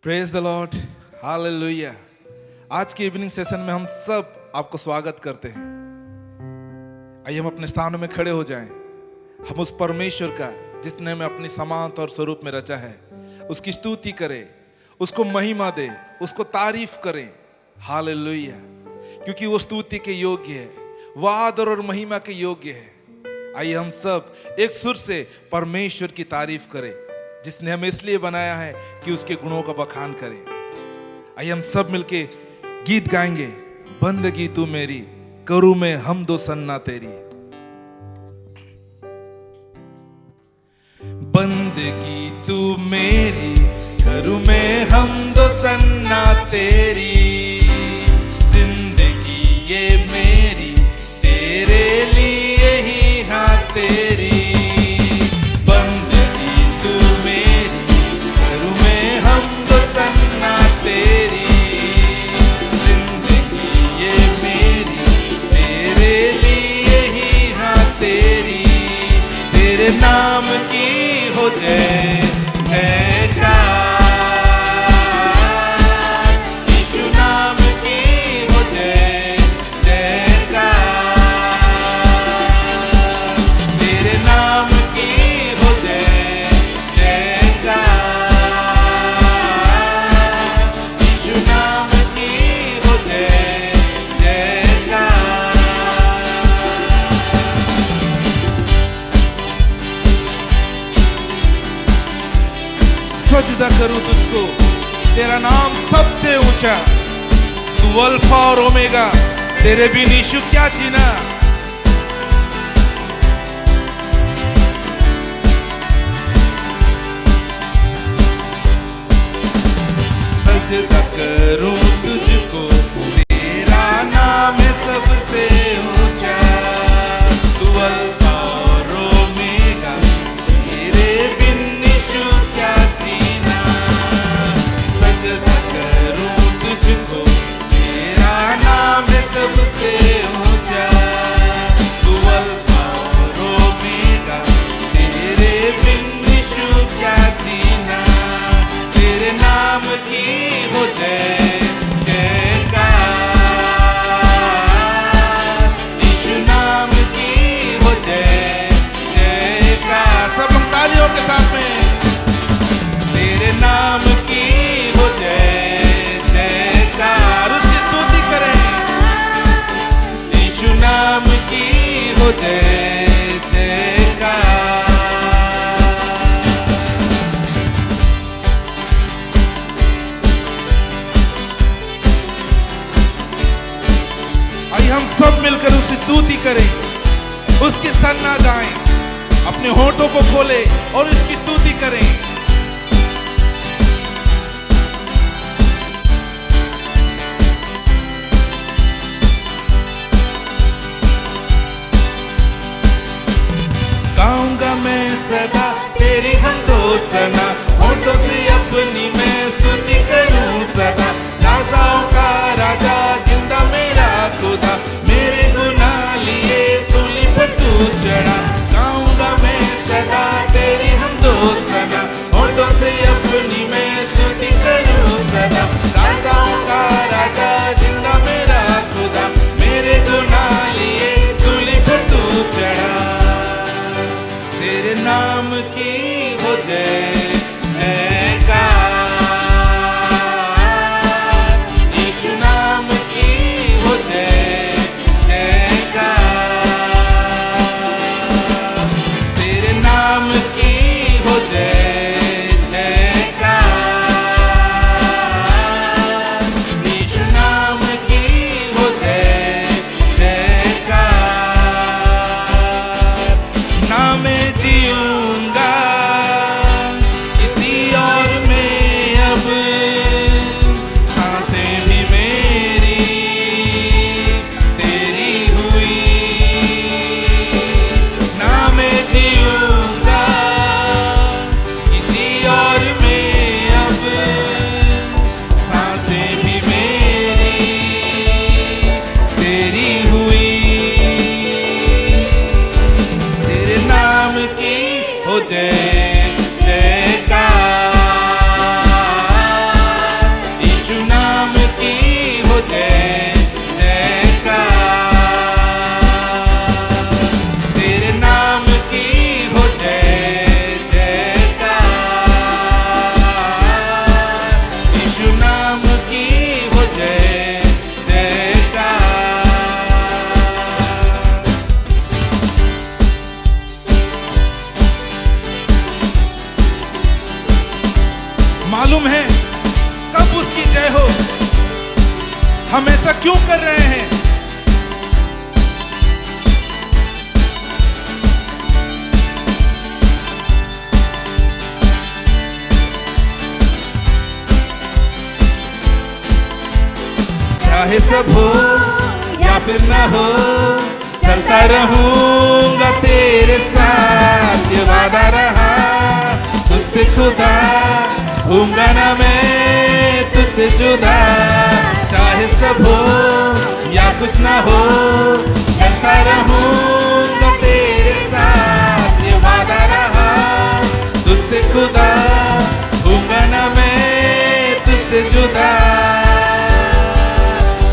Praise the Lord, hallelujah. आज के evening session में हम सब आपको स्वागत करते हैं। आइए हम अपने स्थानों में खड़े हो जाएं। हम उस परमेश्वर का जिसने हमें अपनी समानता और स्वरूप में रचा है उसकी स्तुति करें, उसको महिमा दें, उसको तारीफ करें। हालेलुया, क्योंकि वो स्तुति के योग्य है, वो आदर और महिमा के योग्य है। आइए हम सब एक सुर से परमेश्वर की तारीफ करें जिसने हमें इसलिए बनाया है कि उसके गुणों का बखान करें। आइए हम सब मिलके गीत गाएंगे। बंदगी तू मेरी, करूं मैं हमदो सन्ना तेरी। बंदगी तू मेरी, करूं मैं हमदो सन्ना तेरी। जिंदगी ये मेरी तेरे लिए ही, हाँ तेरी। नाम की हो जय जयकार, यीशु नाम की हो जय जयकार। तेरे नाम की हो जय जयकार, यीशु नाम की हो जय जयकार। सजदा करूं तुझको, तेरा नाम सबसे ऊंचा। तू अल्फा और ओमेगा, तेरे बिन यीशु क्या जीना। सजदा करूं तुझको, तेरा नाम है सबसे ऊंचा। तू अल्फा और ओमेगा, तेरे बिन यीशु क्या जीना। सजदा करूं तुझको, तेरा नाम है सबसे ऊंचा। तू अल्फा और ओमेगा, तेरे बिन यीशु क्या जीना। तेरे नाम की हो जय जयकार, यीशु नाम की हो जय जयकार। सब लोग तालियों के साथ में। तेरे नाम की हो जय जयकार, उसकी स्तुति करें। यीशु नाम की हो जय जयकार। आइए हम सब मिलकर उसकी स्तुति करें, उसकी सराहना गाएं, अपने होठों को खोले और उसकी स्तुति करें। गाऊंगा मैं सदा तेरी हमदोसना, होठों से अपनी मैं स्तुति करूं सदा। राजाओं का राजा, जिंदा मेरा खुदा, मेरे गुनाह लिए सूली पर तू चढ़ा। गाऊंगा मैं सदा तेरी हमदोसना, मालूम है कब उसकी जय हो। हम ऐसा क्यों कर रहे हैं? चाहे सब हो या फिर ना हो, चलता रहूंगा तेरे साथ, ये वादा रहा तुझसे खुदा, होऊंगा ना मैं तुझसे जुदा। चाहे सब हो या कुछ ना हो, चलता रहूंगा तेरे साथ, ये वादा रहा तुझसे खुदा, होऊंगा ना मैं तुझसे जुदा।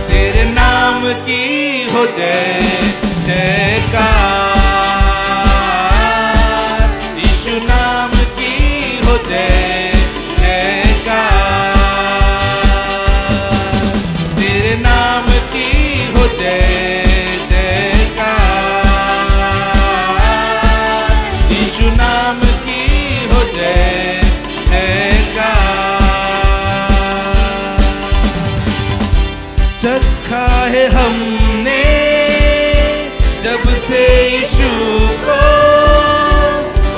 तेरे नाम की हो जय जयकार, यीशु नाम की हो जय जयकार, तेरे नाम की हो जय जयकार, यीशु नाम की हो जय जयकार। चखा है हमने जब से यीशु को,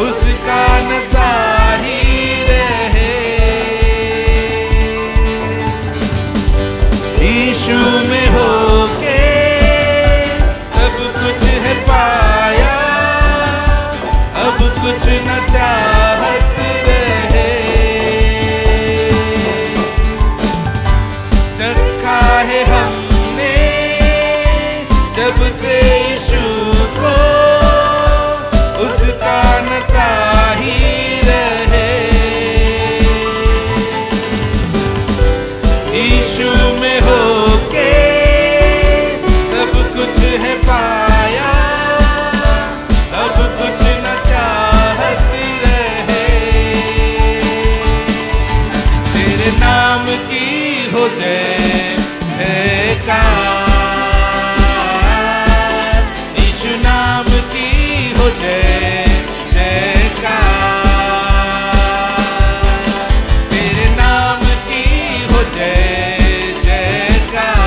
उसका नशा ही रहे, यीशु में होके सब कुछ है पाया, अब कुछ न चाहत रहे। चखा है हमने जब से यीशु को, उसका नशा ही रहे, यीशु में होके सब कुछ है पाया, अब कुछ न चाहत रहे। तेरे नाम की हो जय जयकार, यीशु नाम की हो जय जयकार, तेरे नाम की हो जय जयकार,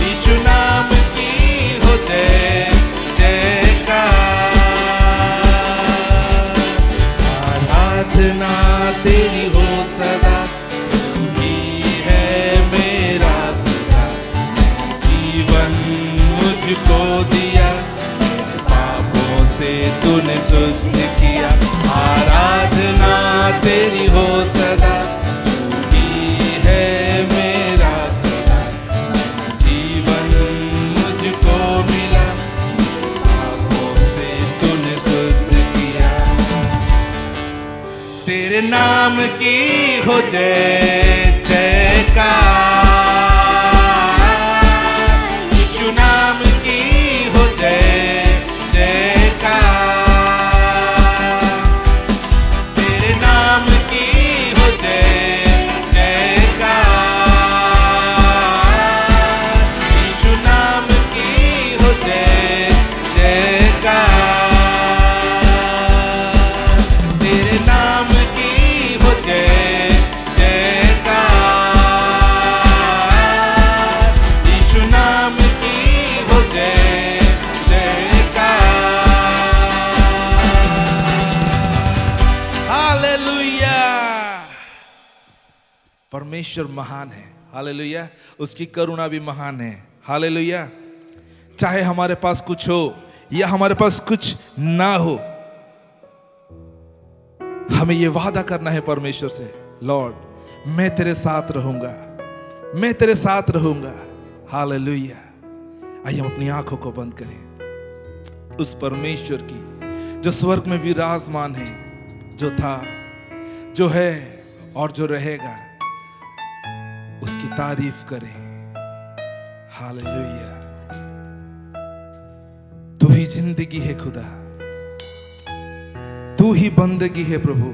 यीशु नाम की हो जय जयकार। आराधना तेरी हो सदा, तू ही है मेरा खुदा, जीवन मुझको दिया, पापों से तूने शुद्ध किया। आराधना तेरी हो सदा, तू ही है मेरा खुदा, जीवन मुझको मिला, पापों से तूने शुद्ध किया। तेरे नाम की हो जय जयकार, यीशु नाम की हो जय जयकार, तेरे नाम की हो जय जयकार, यीशु नाम की हो जय जयकार, तेरे नाम की हो जय जयकार, यीशु नाम की हो जय जयकार। हालेलुया। परमेश्वर महान है, हालेलुया। उसकी करुणा भी महान है, हालेलुया। चाहे हमारे पास कुछ हो या हमारे पास कुछ ना हो, हमें ये वादा करना है परमेश्वर से, लॉर्ड मैं तेरे साथ रहूंगा, मैं तेरे साथ रहूंगा। हालेलुया। आइए हम अपनी आंखों को बंद करें, उस परमेश्वर की जो स्वर्ग में विराजमान है, जो था, जो है और जो रहेगा, उसकी तारीफ करें। हालेलुया। तू ही जिंदगी है खुदा, तू ही बंदगी है प्रभु,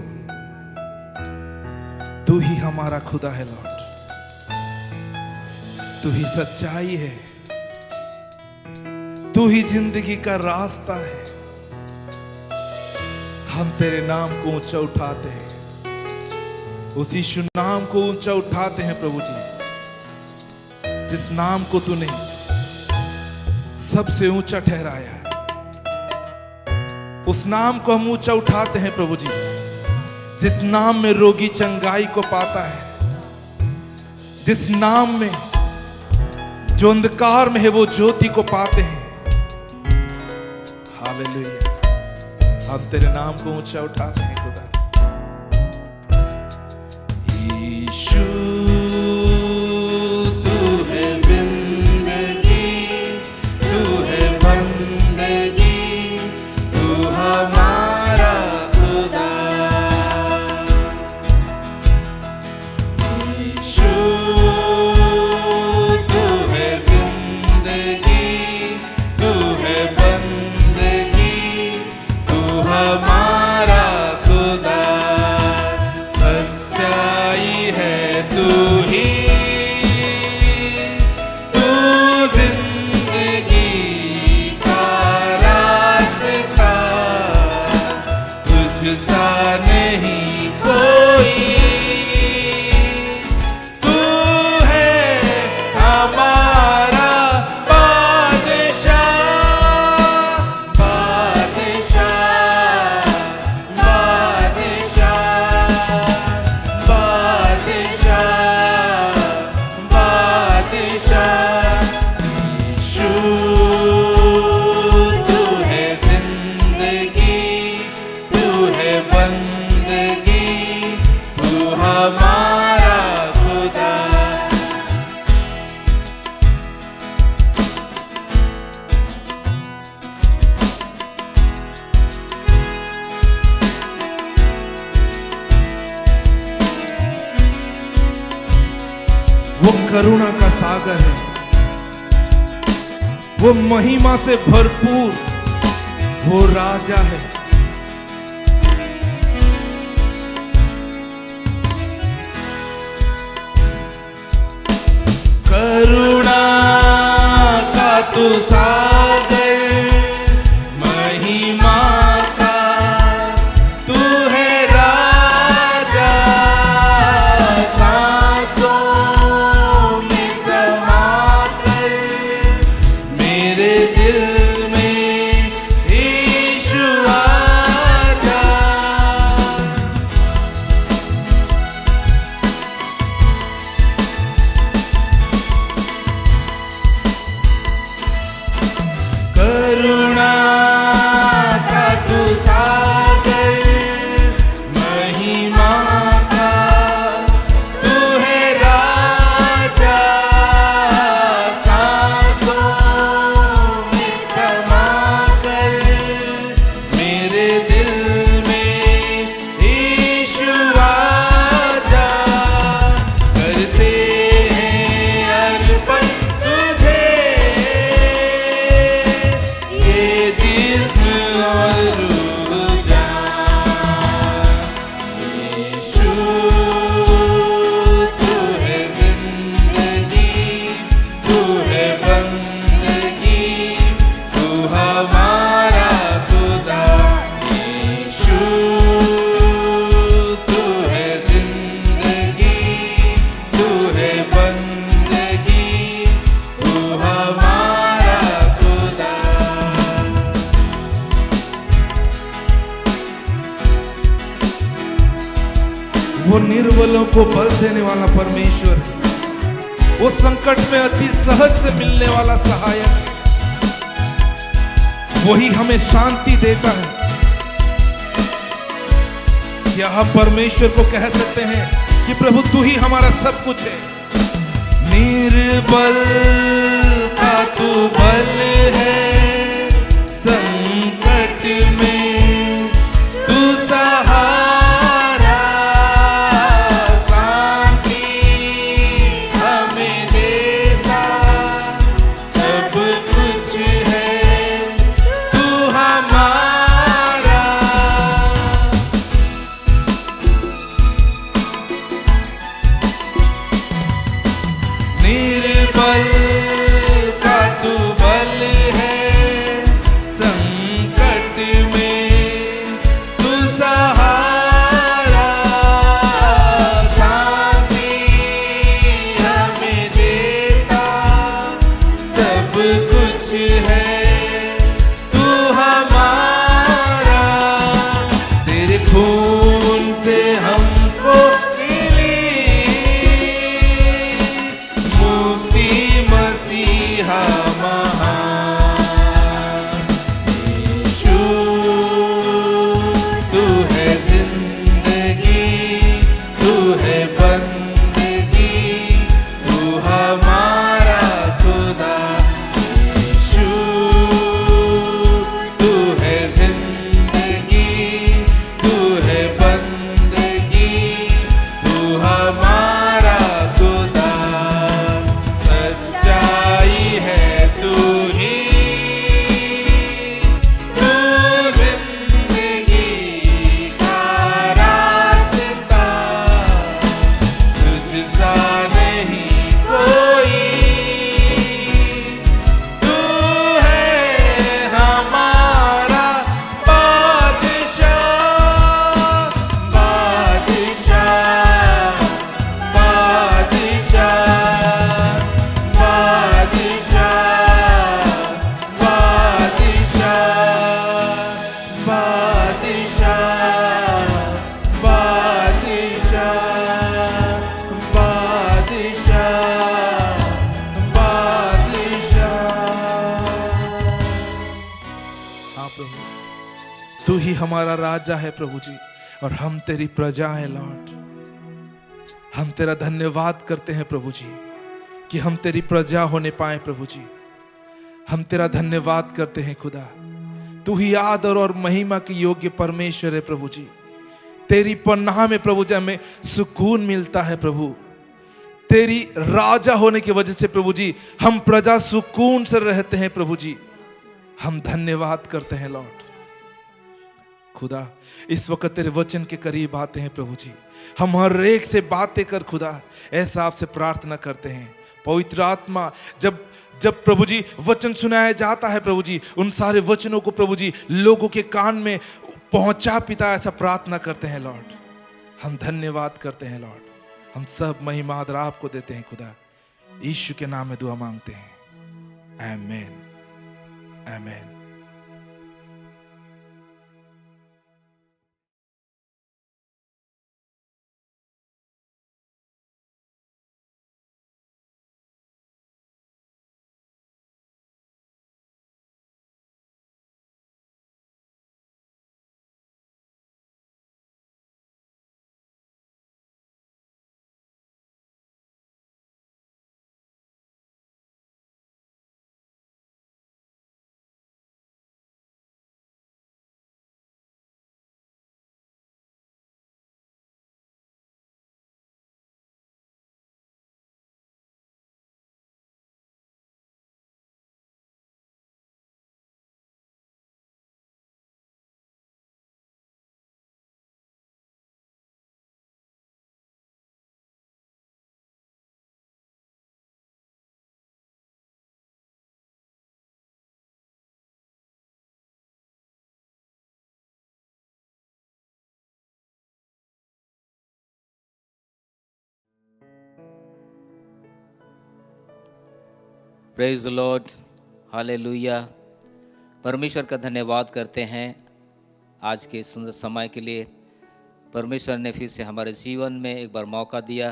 तू ही हमारा खुदा है लॉर्ड, तू ही सच्चाई है, तू ही जिंदगी का रास्ता है। हम तेरे नाम को ऊंचा उठाते हैं, उस यीशु नाम को ऊंचा उठाते हैं प्रभु जी, जिस नाम को तूने सबसे ऊंचा ठहराया। उस नाम को हम ऊंचा उठाते हैं प्रभु जी, जिस नाम में रोगी चंगाई को पाता है, जिस नाम में जो अंधकार में है वो ज्योति को पाते हैं। हालेलुया, हम तेरे नाम को ऊंचा उठाते हैं खुदा। यीशु तू है जिंदगी, तू है बंदगी, तू हमारा खुदा। यीशु तू है जिंदगी, तू है बंदगी, तू हमारा खुदा। सच्चाई है तू ही, तू जिंदगी का रास्ता, तुझसा नहीं कोई, तू है हमारा बादशाह, बादशाह, बादशाह, बादशाह, बादशाह। यीशु तू है जिंदगी, तू है बंदगी, तू हमारा खुदा। वो करुणा का सागर है, वो महिमा से भरपूर वो राजा है। करुणा का तू सागर, महिमा का तू है राजा, सांसों में समाकर मेरे दिल में यीशु आजा। करुणा का तू सागर, महिमा का तू है राजा, सांसों में समाकर मेरे दिल में यीशु आजा। करते हैं अर्पण तुझे ये जिस्म और रूह जान। यीशु तू है जिंदगी, तू है बंदगी, तू हमारा खुदा। यीशु तू है जिंदगी, तू है बंदगी, तू हमारा खुदा। वो निर्बलों को बल देने वाला परमेश्वर है, वो संकट में अति सहज से मिलने वाला सहायक, वही हमें शांति देता है। क्या हम परमेश्वर को कह सकते हैं कि प्रभु तू ही हमारा सब कुछ है? निर्बल का तू बल है, संकट में तू सहारा, शांति हमें देता, सब कुछ है तू हमारा। निर्बल का तू बल है, संकट में तू हमारा राजा है प्रभु जी, और हम तेरी प्रजा है लॉर्ड। हम तेरा धन्यवाद करते हैं प्रभु जी कि हम तेरी प्रजा होने पाए प्रभु जी। हम तेरा धन्यवाद करते हैं खुदा। तू ही आदर और महिमा की योग्य परमेश्वर है प्रभु जी। तेरी पनाह में प्रभु जी हमें सुकून मिलता है प्रभु। तेरी राजा होने की वजह से प्रभु जी हम प्रजा सुकून से रहते हैं प्रभु जी। हम धन्यवाद करते हैं लॉर्ड। खुदा इस वक्त तेरे वचन के करीब आते हैं प्रभु जी। हम हर एक से बातें कर खुदा, ऐसा आपसे प्रार्थना करते हैं। पवित्र आत्मा जब जब प्रभु जी वचन सुनाया जाता है प्रभु जी, उन सारे वचनों को प्रभु जी लोगों के कान में पहुंचा पिता, ऐसा प्रार्थना करते हैं लॉर्ड। हम धन्यवाद करते हैं लॉर्ड। हम सब महिमा आदर आपको देते हैं खुदा। यीशु के नाम में दुआ मांगते हैं, आमीन आमीन। Praise the Lord, hallelujah. परमेश्वर का धन्यवाद करते हैं आज के सुंदर समय के लिए। परमेश्वर ने फिर से हमारे जीवन में एक बार मौका दिया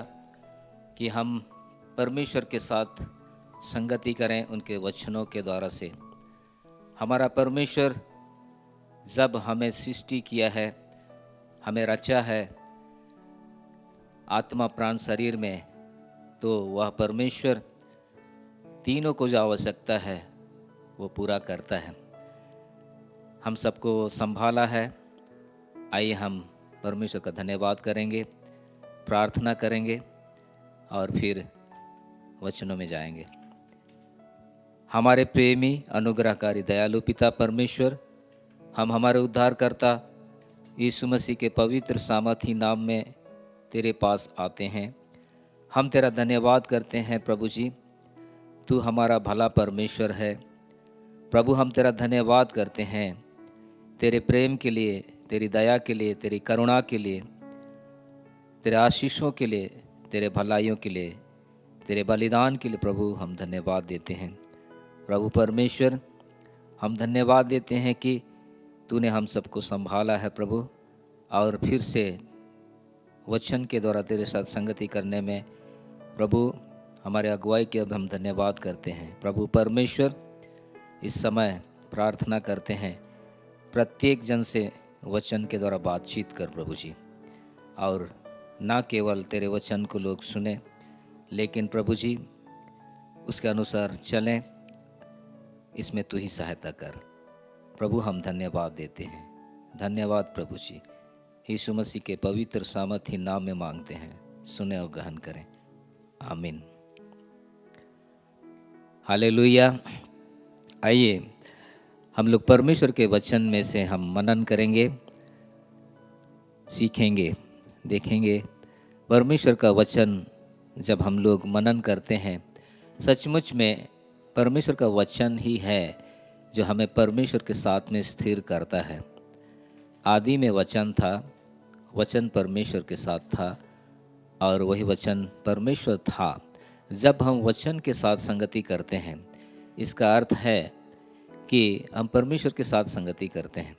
कि हम परमेश्वर के साथ संगति करें उनके वचनों के द्वारा से। हमारा परमेश्वर जब हमें सृष्टि किया है, हमें रचा है आत्मा प्राण शरीर में, तो वह परमेश्वर तीनों को जो आवश्यकता है वो पूरा करता है। हम सबको संभाला है। आइए हम परमेश्वर का धन्यवाद करेंगे, प्रार्थना करेंगे और फिर वचनों में जाएंगे। हमारे प्रेमी अनुग्रहकारी दयालु पिता परमेश्वर, हम हमारे उद्धारकर्ता यीशु मसीह के पवित्र सामर्थी नाम में तेरे पास आते हैं। हम तेरा धन्यवाद करते हैं प्रभु जी, तू हमारा भला परमेश्वर है। प्रभु हम तेरा धन्यवाद करते हैं तेरे प्रेम के लिए, तेरी दया के लिए, तेरी करुणा के लिए, तेरे आशीषों के लिए, तेरे भलाइयों के लिए, तेरे बलिदान के लिए प्रभु हम धन्यवाद देते हैं। प्रभु परमेश्वर हम धन्यवाद देते हैं कि तूने हम सबको संभाला है प्रभु, और फिर से वचन के द्वारा तेरे साथ संगति करने में प्रभु हमारे अगुवाई के अब हम धन्यवाद करते हैं। प्रभु परमेश्वर इस समय प्रार्थना करते हैं प्रत्येक जन से वचन के द्वारा बातचीत कर प्रभु जी, और ना केवल तेरे वचन को लोग सुने लेकिन प्रभु जी उसके अनुसार चलें, इसमें तू ही सहायता कर। प्रभु हम धन्यवाद देते हैं। धन्यवाद प्रभु जी, यीशु मसीह के पवित्र सामर्थी नाम में मांगते हैं, सुने और ग्रहण करें, आमीन। हालेलुया। आइए हम लोग परमेश्वर के वचन में से हम मनन करेंगे, सीखेंगे, देखेंगे। परमेश्वर का वचन जब हम लोग मनन करते हैं, सचमुच में परमेश्वर का वचन ही है जो हमें परमेश्वर के साथ में स्थिर करता है। आदि में वचन था, वचन परमेश्वर के साथ था और वही वचन परमेश्वर था। जब हम वचन के साथ संगति करते हैं, इसका अर्थ है कि हम परमेश्वर के साथ संगति करते हैं।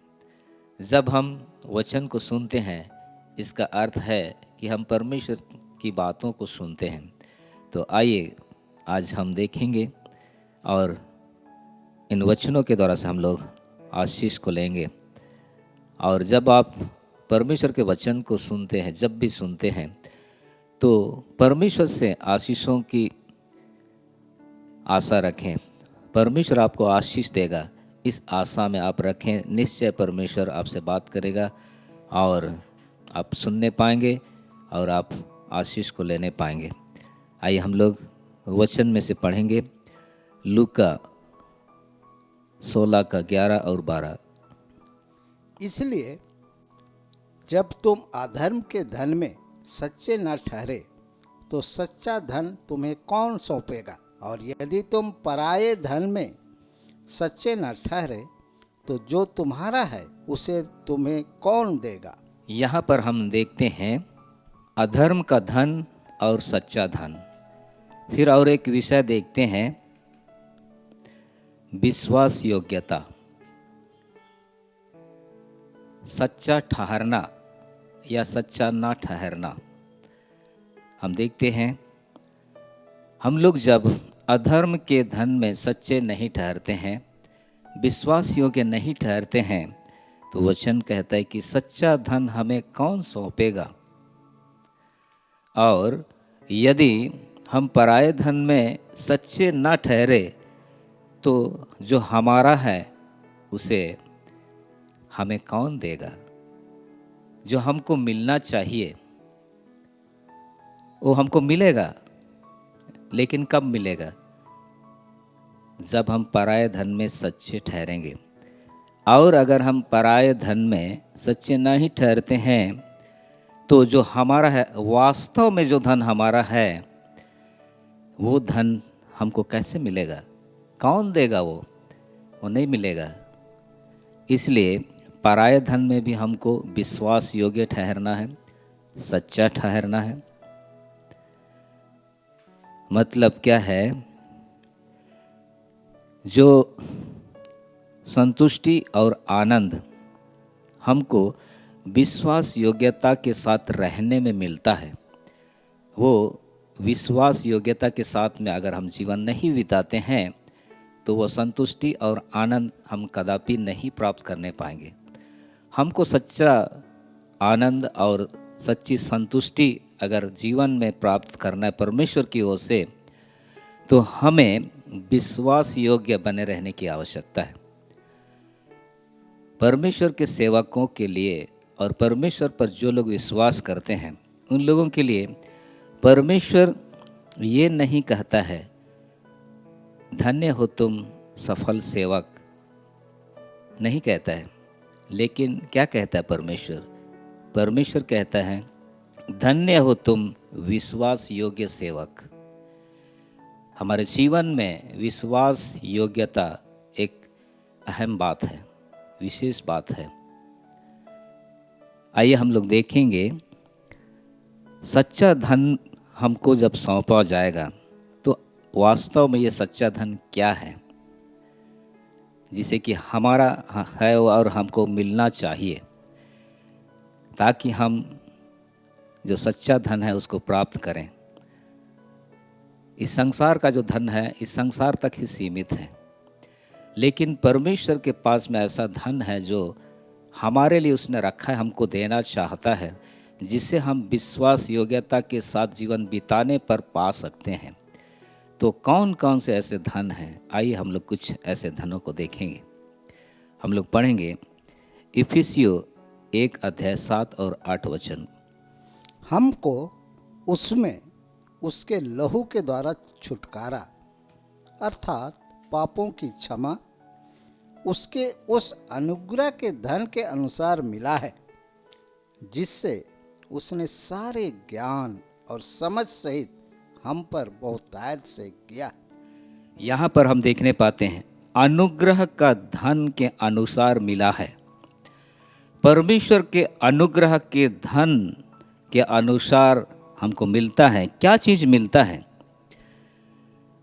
जब हम वचन को सुनते हैं, इसका अर्थ है कि हम परमेश्वर की बातों को सुनते हैं। तो आइए आज हम देखेंगे और इन वचनों के द्वारा से हम लोग आशीष को लेंगे। और जब आप परमेश्वर के वचन को सुनते हैं, जब भी सुनते हैं, तो परमेश्वर से आशीषों की आशा रखें। परमेश्वर आपको आशीष देगा, इस आशा में आप रखें। निश्चय परमेश्वर आपसे बात करेगा और आप सुनने पाएंगे और आप आशीष को लेने पाएंगे। आइए हम लोग वचन में से पढ़ेंगे, लूका 16 का 11 और 12। इसलिए जब तुम अधर्म के धन में सच्चे न ठहरे तो सच्चा धन तुम्हें कौन सौंपेगा, और यदि तुम पराये धन में सच्चे न ठहरे तो जो तुम्हारा है उसे तुम्हें कौन देगा। यहाँ पर हम देखते हैं अधर्म का धन और सच्चा धन। फिर और एक विषय देखते हैं, विश्वास योग्यता, सच्चा ठहरना या सच्चा ना ठहरना। हम देखते हैं हम लोग जब अधर्म के धन में सच्चे नहीं ठहरते हैं, विश्वास योग्य नहीं ठहरते हैं, तो वचन कहता है कि सच्चा धन हमें कौन सौंपेगा। और यदि हम पराये धन में सच्चे ना ठहरे तो जो हमारा है उसे हमें कौन देगा। जो हमको मिलना चाहिए वो हमको मिलेगा, लेकिन कब मिलेगा? जब हम पराये धन में सच्चे ठहरेंगे। और अगर हम पराये धन में सच्चे नहीं ठहरते हैं तो जो हमारा है, वास्तव में जो धन हमारा है, वो धन हमको कैसे मिलेगा? कौन देगा? वो नहीं मिलेगा। इसलिए पराये धन में भी हमको विश्वास योग्य ठहरना है, सच्चा ठहरना है। मतलब क्या है? जो संतुष्टि और आनंद हमको विश्वास योग्यता के साथ रहने में मिलता है, वो विश्वास योग्यता के साथ में अगर हम जीवन नहीं बिताते हैं तो वो संतुष्टि और आनंद हम कदापि नहीं प्राप्त करने पाएंगे। हमको सच्चा आनंद और सच्ची संतुष्टि अगर जीवन में प्राप्त करना है परमेश्वर की ओर से, तो हमें विश्वास योग्य बने रहने की आवश्यकता है। परमेश्वर के सेवकों के लिए और परमेश्वर पर जो लोग विश्वास करते हैं उन लोगों के लिए परमेश्वर ये नहीं कहता है धन्य हो तुम सफल सेवक, नहीं कहता है। लेकिन क्या कहता है परमेश्वर? परमेश्वर कहता है धन्य हो तुम विश्वास योग्य सेवक। हमारे जीवन में विश्वास योग्यता एक अहम बात है, विशेष बात है। आइए हम लोग देखेंगे सच्चा धन हमको जब सौंपा जाएगा तो वास्तव में ये सच्चा धन क्या है, जिसे कि हमारा है और हमको मिलना चाहिए, ताकि हम जो सच्चा धन है उसको प्राप्त करें। इस संसार का जो धन है इस संसार तक ही सीमित है, लेकिन परमेश्वर के पास में ऐसा धन है जो हमारे लिए उसने रखा है, हमको देना चाहता है, जिसे हम विश्वास योग्यता के साथ जीवन बिताने पर पा सकते हैं। तो कौन कौन से ऐसे धन हैं? आइए हम लोग कुछ ऐसे धनों को देखेंगे। हम लोग पढ़ेंगे इफिसियों 1 अध्याय 7 और 8 वचन। हमको उसमें उसके लहू के द्वारा छुटकारा अर्थात पापों की क्षमा उसके उस अनुग्रह के धन के अनुसार मिला है, जिससे उसने सारे ज्ञान और समझ सहित हम पर बहुतायत से किया। यहाँ पर हम देखने पाते हैं अनुग्रह का धन के अनुसार मिला है। परमेश्वर के अनुग्रह के धन के अनुसार हमको मिलता है। क्या चीज़ मिलता है?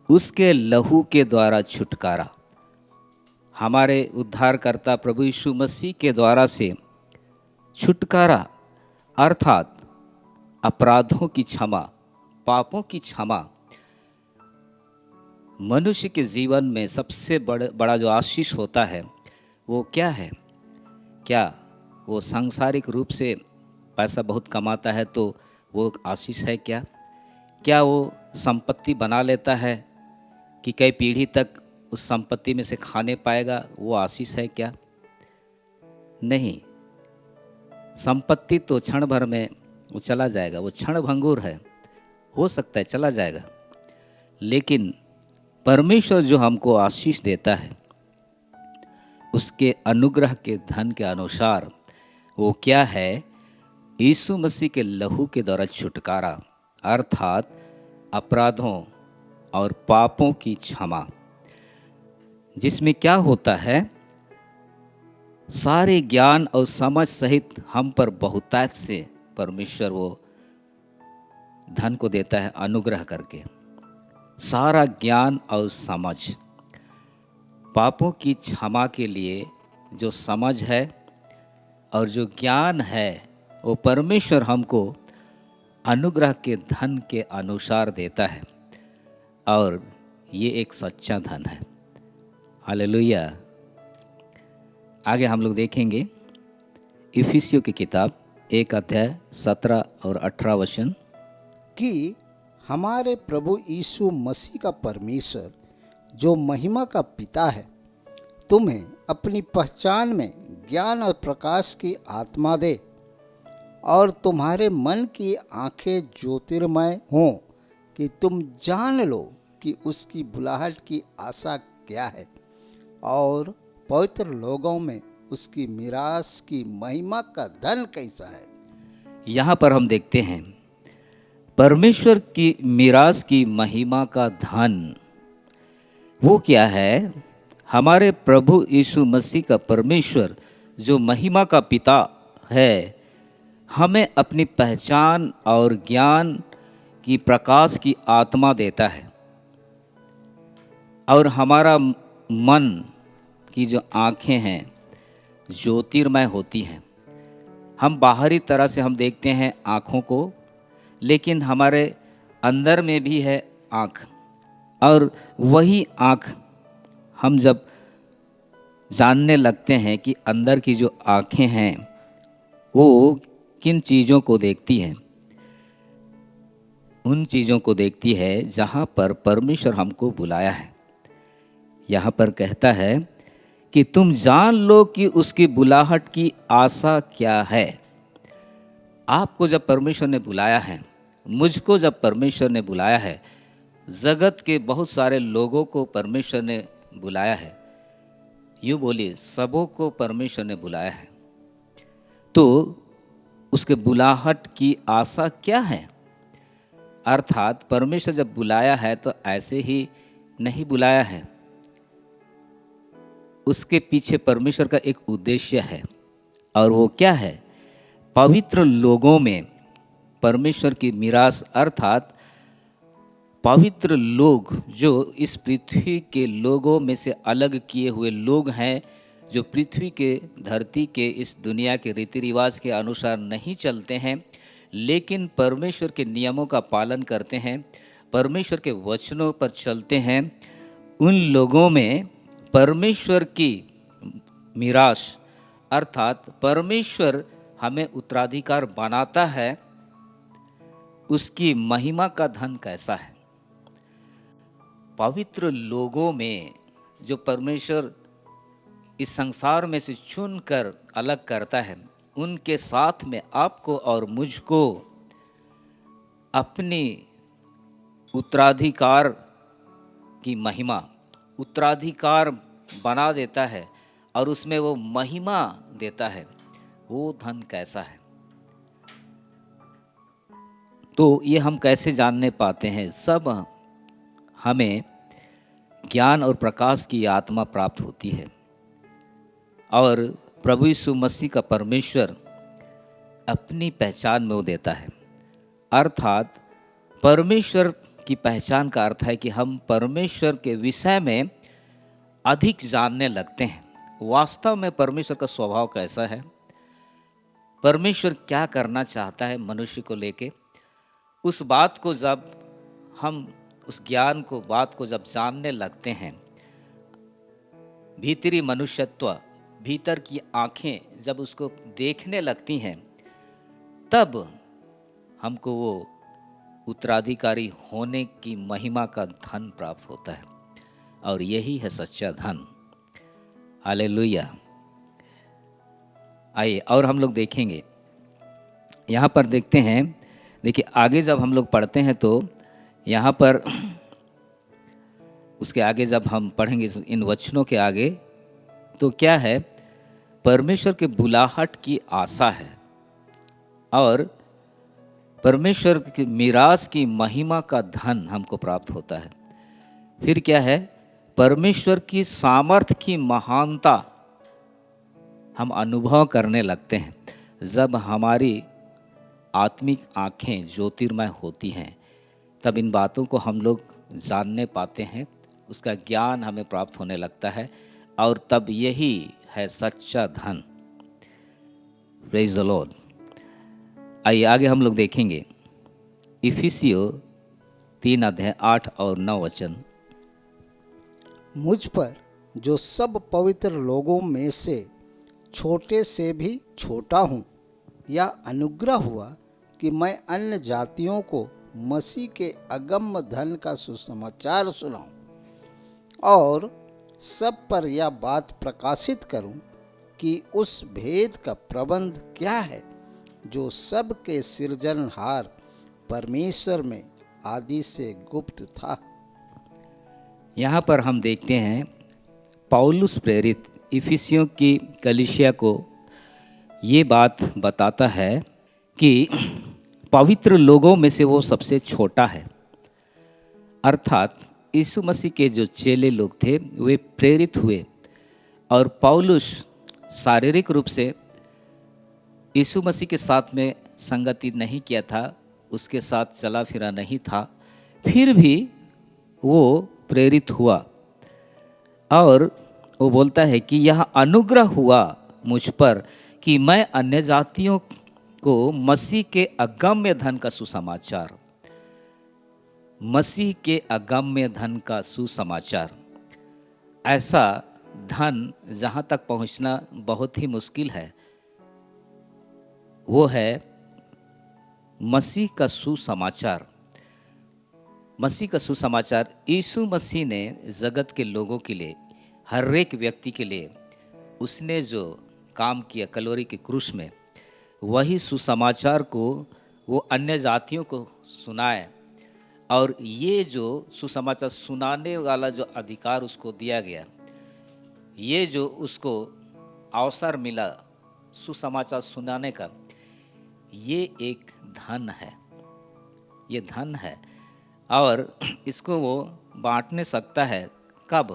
उसके लहू के द्वारा छुटकारा। हमारे उद्धारकर्ता प्रभु यीशु मसीह के द्वारा से छुटकारा अर्थात अपराधों की क्षमा, पापों की क्षमा। मनुष्य के जीवन में सबसे बड़ा जो आशीष होता है वो क्या है? क्या वो सांसारिक रूप से पैसा बहुत कमाता है तो वो आशीष है क्या? क्या वो संपत्ति बना लेता है कि कई पीढ़ी तक उस संपत्ति में से खाने पाएगा, वो आशीष है क्या? नहीं। संपत्ति तो क्षण भर में वो चला जाएगा, वो क्षण भंगुर है, हो सकता है चला जाएगा, लेकिन परमेश्वर जो हमको आशीष देता है उसके अनुग्रह के धन के अनुसार वो क्या है? यीशु मसीह के लहू के द्वारा छुटकारा, अर्थात अपराधों और पापों की क्षमा, जिसमें क्या होता है? सारे ज्ञान और समझ सहित हम पर बहुतायत से परमेश्वर वो धन को देता है अनुग्रह करके। सारा ज्ञान और समझ, पापों की क्षमा के लिए जो समझ है और जो ज्ञान है वो परमेश्वर हमको अनुग्रह के धन के अनुसार देता है, और ये एक सच्चा धन है। हालेलुया। आगे हम लोग देखेंगे इफिसियों की किताब 1 अध्याय 17 और 18 वचन कि हमारे प्रभु यीशु मसीह का परमेश्वर जो महिमा का पिता है तुम्हें अपनी पहचान में ज्ञान और प्रकाश की आत्मा दे, और तुम्हारे मन की आंखें ज्योतिर्मय हों कि तुम जान लो कि उसकी बुलाहट की आशा क्या है, और पवित्र लोगों में उसकी मिरास की महिमा का धन कैसा है। यहाँ पर हम देखते हैं परमेश्वर की मिरास की महिमा का धन वो क्या है? हमारे प्रभु यीशु मसीह का परमेश्वर जो महिमा का पिता है हमें अपनी पहचान और ज्ञान की प्रकाश की आत्मा देता है, और हमारा मन की जो आँखें हैं ज्योतिर्मय होती हैं। हम बाहरी तरह से हम देखते हैं आँखों को, लेकिन हमारे अंदर में भी है आँख, और वही आँख हम जब जानने लगते हैं कि अंदर की जो आँखें हैं वो किन चीज़ों को देखती हैं, उन चीज़ों को देखती है जहाँ पर परमेश्वर हमको बुलाया है। यहाँ पर कहता है कि तुम जान लो कि उसकी बुलाहट की आशा क्या है। आपको जब परमेश्वर ने बुलाया है, मुझको जब परमेश्वर ने बुलाया है, जगत के बहुत सारे लोगों को परमेश्वर ने बुलाया है, यूँ बोलिए सबों को परमेश्वर ने बुलाया है, तो उसके बुलाहट की आशा क्या है? अर्थात परमेश्वर जब बुलाया है तो ऐसे ही नहीं बुलाया है, उसके पीछे परमेश्वर का एक उद्देश्य है, और वो क्या है? पवित्र लोगों में परमेश्वर की मिरास, अर्थात पवित्र लोग जो इस पृथ्वी के लोगों में से अलग किए हुए लोग हैं, जो पृथ्वी के धरती के इस दुनिया के रीति रिवाज के अनुसार नहीं चलते हैं, लेकिन परमेश्वर के नियमों का पालन करते हैं, परमेश्वर के वचनों पर चलते हैं, उन लोगों में परमेश्वर की मिरास, अर्थात परमेश्वर हमें उत्तराधिकार बनाता है, उसकी महिमा का धन कैसा है। पवित्र लोगों में जो परमेश्वर इस संसार में से चुनकर अलग करता है, उनके साथ में आपको और मुझको अपनी उत्तराधिकार की महिमा, उत्तराधिकार बना देता है, और उसमें वो महिमा देता है। वो धन कैसा है? तो ये हम कैसे जानने पाते हैं? सब हमें ज्ञान और प्रकाश की आत्मा प्राप्त होती है, और प्रभु यीशु मसीह का परमेश्वर अपनी पहचान में वो देता है। अर्थात परमेश्वर की पहचान का अर्थ है कि हम परमेश्वर के विषय में अधिक जानने लगते हैं। वास्तव में परमेश्वर का स्वभाव कैसा है, परमेश्वर क्या करना चाहता है मनुष्य को लेके, उस बात को जब हम उस ज्ञान को, बात को जब जानने लगते हैं, भीतरी मनुष्यत्व, भीतर की आंखें जब उसको देखने लगती हैं, तब हमको वो उत्तराधिकारी होने की महिमा का धन प्राप्त होता है, और यही है सच्चा धन। हालेलुया। आइए और हम लोग देखेंगे, यहाँ पर देखते हैं। देखिए आगे जब हम लोग पढ़ते हैं तो यहाँ पर उसके आगे जब हम पढ़ेंगे इन वचनों के आगे, तो क्या है, परमेश्वर के बुलाहट की आशा है और परमेश्वर की मीरास की महिमा का धन हमको प्राप्त होता है। फिर क्या है, परमेश्वर की सामर्थ्य की महानता हम अनुभव करने लगते हैं। जब हमारी आत्मिक आँखें ज्योतिर्मय होती हैं, तब इन बातों को हम लोग जानने पाते हैं, उसका ज्ञान हमें प्राप्त होने लगता है, और तब यही है सच्चा धन। Praise the Lord. आइए आगे हम लोग देखेंगे इफिसियों 3:8 और 9 वचन। मुझ पर जो सब पवित्र लोगों में से छोटे से भी छोटा हूँ, या अनुग्रह हुआ कि मैं अन्य जातियों को मसीह के अगम्य धन का सुसमाचार सुनाऊं, और सब पर यह बात प्रकाशित करूं कि उस भेद का प्रबंध क्या है जो सब के सृजनहार परमेश्वर में आदि से गुप्त था। यहाँ पर हम देखते हैं पौलुस प्रेरित इफिसियों की कलीसिया को ये बात बताता है कि पवित्र लोगों में से वो सबसे छोटा है। अर्थात यीशु मसीह के जो चेले लोग थे वे प्रेरित हुए, और पौलुस शारीरिक रूप से यीशु मसीह के साथ में संगति नहीं किया था, उसके साथ चला फिरा नहीं था, फिर भी वो प्रेरित हुआ। और वो बोलता है कि यह अनुग्रह हुआ मुझ पर कि मैं अन्य जातियों को मसीह के अगम्य धन का सुसमाचार, मसीह के अगम्य धन का सुसमाचार, ऐसा धन जहाँ तक पहुँचना बहुत ही मुश्किल है, वो है मसीह का सुसमाचार। मसीह का सुसमाचार यीशु मसीह ने जगत के लोगों के लिए, हर एक व्यक्ति के लिए उसने जो काम किया कलोरी के क्रूस में, वही सुसमाचार को वो अन्य जातियों को सुनाए। और ये जो सुसमाचार सुनाने वाला जो अधिकार उसको दिया गया, ये जो उसको अवसर मिला सुसमाचार सुनाने का, ये एक धन है, ये धन है। और इसको वो बांटने सकता है कब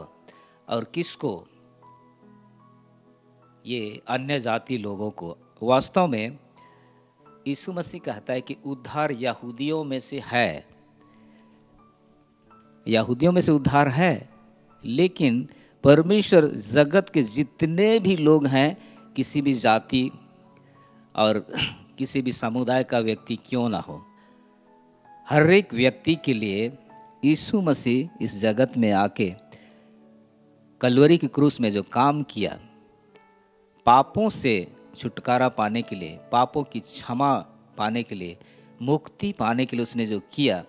और किसको? ये अन्य जाति लोगों को। वास्तव में यीशु मसीह कहता है कि उद्धार यहूदियों में से है, यहूदियों में से उद्धार है, लेकिन परमेश्वर जगत के जितने भी लोग हैं, किसी भी जाति और किसी भी समुदाय का व्यक्ति क्यों ना हो, हर एक व्यक्ति के लिए यीशु मसीह इस जगत में आके कलवरी की क्रूस में जो काम किया, पापों से छुटकारा पाने के लिए, पापों की क्षमा पाने के लिए, मुक्ति पाने के लिए उसने जो किया,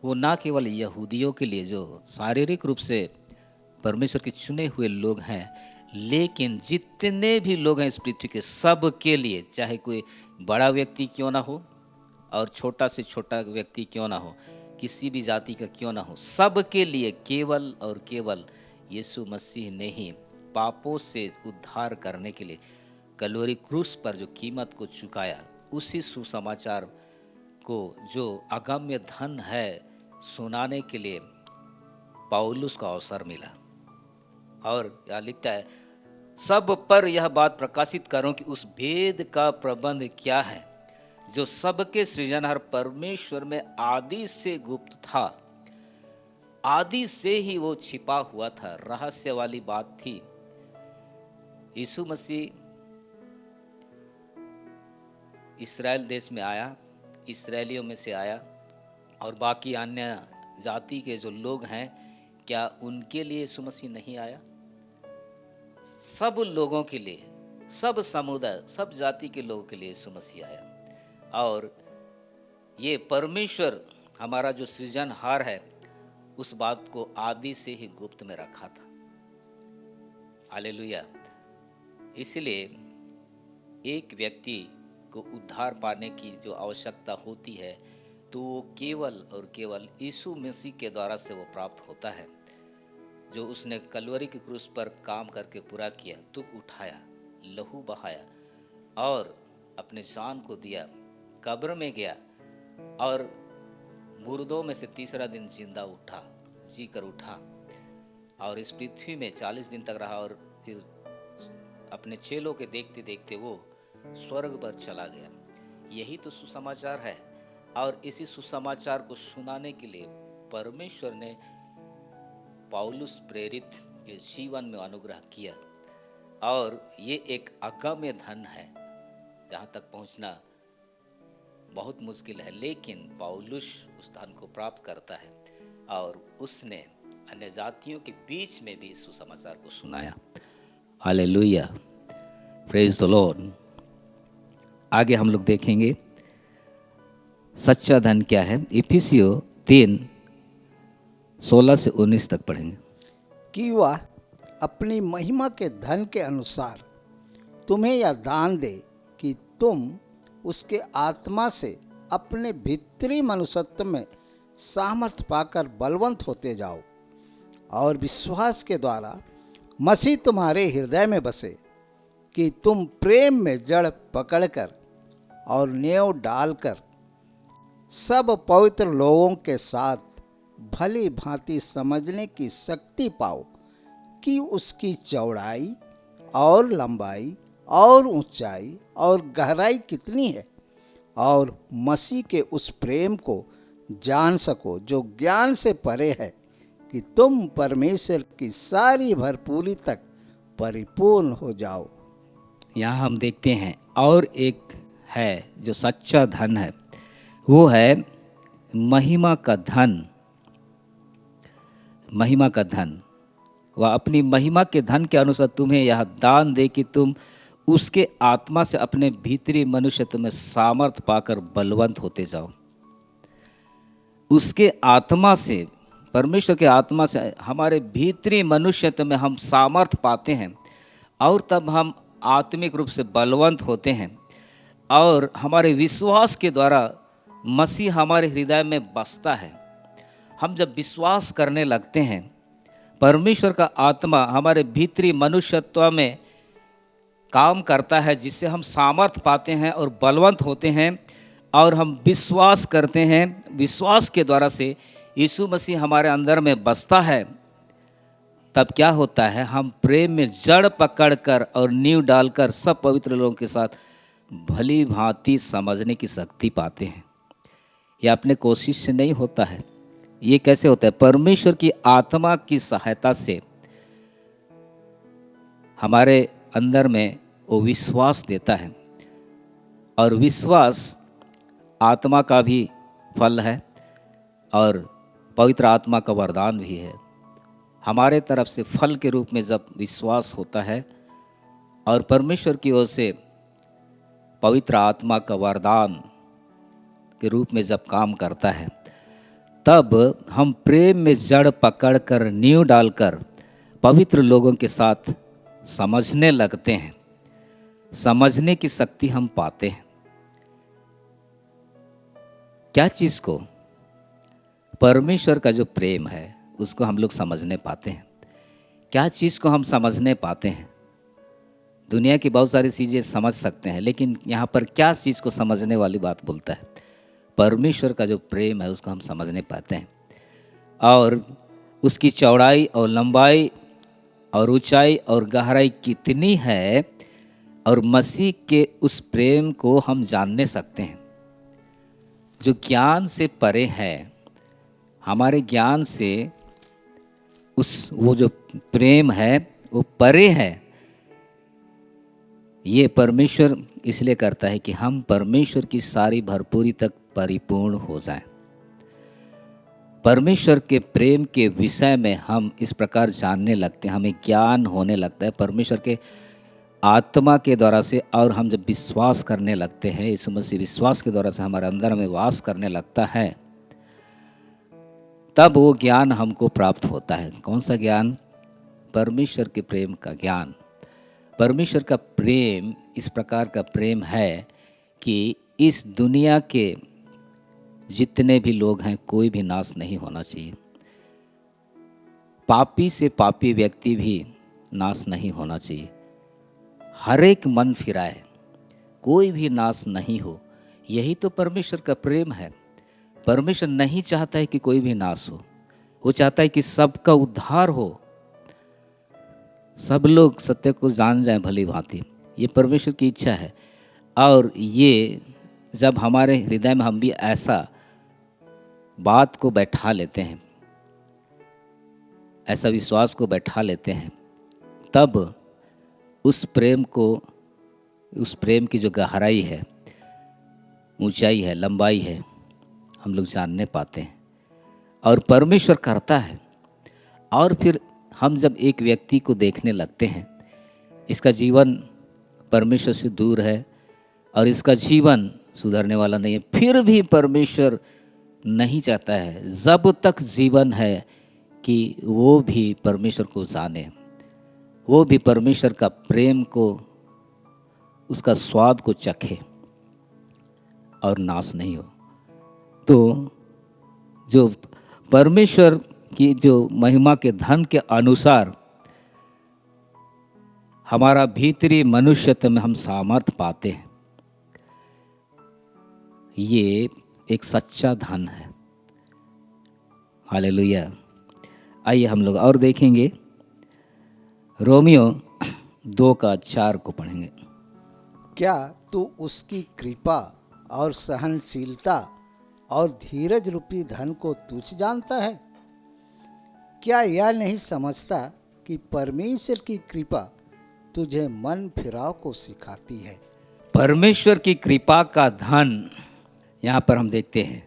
वो ना केवल यहूदियों के लिए जो शारीरिक रूप से परमेश्वर के चुने हुए लोग हैं, लेकिन जितने भी लोग हैं इस पृथ्वी के, सब के लिए, चाहे कोई बड़ा व्यक्ति क्यों ना हो और छोटा से छोटा व्यक्ति क्यों ना हो, किसी भी जाति का क्यों ना हो, सब के लिए केवल और केवल यीशु मसीह ने ही पापों से उद्धार करने के लिए कलोरी क्रूस पर जो कीमत को चुकाया, उसी सुसमाचार को जो अगम्य धन है सुनाने के लिए पौलुस को अवसर मिला। और यहाँ लिखता है, सब पर यह बात प्रकाशित करूं कि उस भेद का प्रबंध क्या है जो सबके सृजनहार परमेश्वर में आदि से गुप्त था। आदि से ही वो छिपा हुआ था, रहस्य वाली बात थी। यीशु मसीह इस्राएल देश में आया, इस्राएलियों में से आया, और बाकी अन्य जाति के जो लोग हैं, क्या उनके लिए यीशु मसीह नहीं आया? सब लोगों के लिए, सब समुदाय, सब जाति के लोगों के लिए यीशु मसीह आया। और ये परमेश्वर हमारा जो सृजनहार है उस बात को आदि से ही गुप्त में रखा था। हालेलुया। इसलिए एक व्यक्ति को उद्धार पाने की जो आवश्यकता होती है तो वो केवल और केवल यीशु मसीह के द्वारा से वो प्राप्त होता है, जो उसने कलवरी के क्रूस पर काम करके पूरा किया, दुख उठाया, लहू बहाया और अपने जान को दिया, कब्र में गया और मुर्दों में से तीसरा दिन जिंदा उठा, जी कर उठा और इस पृथ्वी में 40 दिन तक रहा और फिर अपने चेलों के देखते देखते वो स्वर्ग पर चला गया। यही तो सुसमाचार है। और इसी सुसमाचार को सुनाने के लिए परमेश्वर ने पौलुस प्रेरित के जीवन में अनुग्रह किया। और ये एक अगम्य धन है, जहाँ तक पहुँचना बहुत मुश्किल है, लेकिन पौलुस उस धन को प्राप्त करता है और उसने अन्य जातियों के बीच में भी सुसमाचार को सुनाया। Hallelujah, praise the Lord. आगे हम लोग देखेंगे सच्चा धन क्या है। इफिसियों 3:16 से 19 तक पढ़ेंगे। कि वह अपनी महिमा के धन के अनुसार तुम्हें यह दान दे कि तुम उसके आत्मा से अपने भीतरी मनुष्यत्व में सामर्थ पाकर बलवंत होते जाओ और विश्वास के द्वारा मसीह तुम्हारे हृदय में बसे, कि तुम प्रेम में जड़ पकड़कर और नेव डालकर सब पवित्र लोगों के साथ भली भांति समझने की शक्ति पाओ कि उसकी चौड़ाई और लंबाई और ऊंचाई और गहराई कितनी है, और मसीह के उस प्रेम को जान सको जो ज्ञान से परे है, कि तुम परमेश्वर की सारी भरपूरी तक परिपूर्ण हो जाओ। यहाँ हम देखते हैं और एक है जो सच्चा धन है, वो है महिमा का धन। महिमा का धन, वह अपनी महिमा के धन के अनुसार तुम्हें यह दान दे कि तुम उसके आत्मा से अपने भीतरी मनुष्यत्व में सामर्थ पाकर बलवंत होते जाओ। उसके आत्मा से, परमेश्वर के आत्मा से हमारे भीतरी मनुष्यत्व में हम सामर्थ पाते हैं और तब हम आत्मिक रूप से बलवंत होते हैं और हमारे विश्वास के द्वारा मसीह हमारे हृदय में बसता है। हम जब विश्वास करने लगते हैं, परमेश्वर का आत्मा हमारे भीतरी मनुष्यत्व में काम करता है, जिससे हम सामर्थ पाते हैं और बलवंत होते हैं और हम विश्वास करते हैं। विश्वास के द्वारा से यीशु मसीह हमारे अंदर में बसता है। तब क्या होता है, हम प्रेम में जड़ पकड़कर और नींव डालकर सब पवित्र लोगों के साथ भली भांति समझने की शक्ति पाते हैं। यह अपने कोशिश से नहीं होता है। ये कैसे होता है? परमेश्वर की आत्मा की सहायता से हमारे अंदर में वो विश्वास देता है और विश्वास आत्मा का भी फल है और पवित्र आत्मा का वरदान भी है। हमारे तरफ से फल के रूप में जब विश्वास होता है और परमेश्वर की ओर से पवित्र आत्मा का वरदान के रूप में जब काम करता है, तब हम प्रेम में जड़ पकड़कर नींव डालकर पवित्र लोगों के साथ समझने लगते हैं। समझने की शक्ति हम पाते हैं। क्या चीज़ को? परमेश्वर का जो प्रेम है उसको हम लोग समझने पाते हैं। क्या चीज़ को हम समझने पाते हैं? दुनिया की बहुत सारी चीज़ें समझ सकते हैं, लेकिन यहाँ पर क्या चीज़ को समझने वाली बात बोलता है? परमेश्वर का जो प्रेम है उसको हम समझने पाते हैं और उसकी चौड़ाई और लंबाई और ऊंचाई और गहराई कितनी है, और मसीह के उस प्रेम को हम जानने सकते हैं जो ज्ञान से परे है। हमारे ज्ञान से वो जो प्रेम है वो परे है। ये परमेश्वर इसलिए करता है कि हम परमेश्वर की सारी भरपूरी तक परिपूर्ण हो जाएं। परमेश्वर के प्रेम के विषय में हम इस प्रकार जानने लगते हैं, हमें ज्ञान होने लगता है परमेश्वर के आत्मा के द्वारा से। और हम जब विश्वास करने लगते हैं, यीशु मसीह विश्वास के द्वारा से हमारे अंदर में वास करने लगता है, तब वो ज्ञान हमको प्राप्त होता है। कौन सा ज्ञान? परमेश्वर के प्रेम का ज्ञान। परमेश्वर का प्रेम इस प्रकार का प्रेम है कि इस दुनिया के जितने भी लोग हैं, कोई भी नाश नहीं होना चाहिए। पापी से पापी व्यक्ति भी नाश नहीं होना चाहिए। हर एक मन फिराए, कोई भी नाश नहीं हो। यही तो परमेश्वर का प्रेम है। परमेश्वर नहीं चाहता है कि कोई भी नाश हो, वो चाहता है कि सबका उद्धार हो, सब लोग सत्य को जान जाएं भली भांति। ये परमेश्वर की इच्छा है। और ये जब हमारे हृदय में हम भी ऐसा बात को बैठा लेते हैं, ऐसा विश्वास को बैठा लेते हैं, तब उस प्रेम की जो गहराई है, ऊंचाई है, लंबाई है, हम लोग जानने पाते हैं। और परमेश्वर करता है। और फिर हम जब एक व्यक्ति को देखने लगते हैं, इसका जीवन परमेश्वर से दूर है और इसका जीवन सुधरने वाला नहीं है, फिर भी परमेश्वर नहीं चाहता है जब तक जीवन है कि वो भी परमेश्वर को जाने, वो भी परमेश्वर का प्रेम को, उसका स्वाद को चखे और नाश नहीं हो। तो जो परमेश्वर की जो महिमा के धन के अनुसार हमारा भीतरी मनुष्यत्व में हम सामर्थ पाते हैं, ये एक सच्चा धन है। हालेलुया। आइए हम लोग और देखेंगे, रोमियो 2:4 को पढ़ेंगे। क्या तू उसकी कृपा और सहनशीलता और धीरज रूपी धन को तुच्छ जानता है? क्या यह नहीं समझता कि परमेश्वर की कृपा तुझे मन फिराव को सिखाती है? परमेश्वर की कृपा का धन यहाँ पर हम देखते हैं,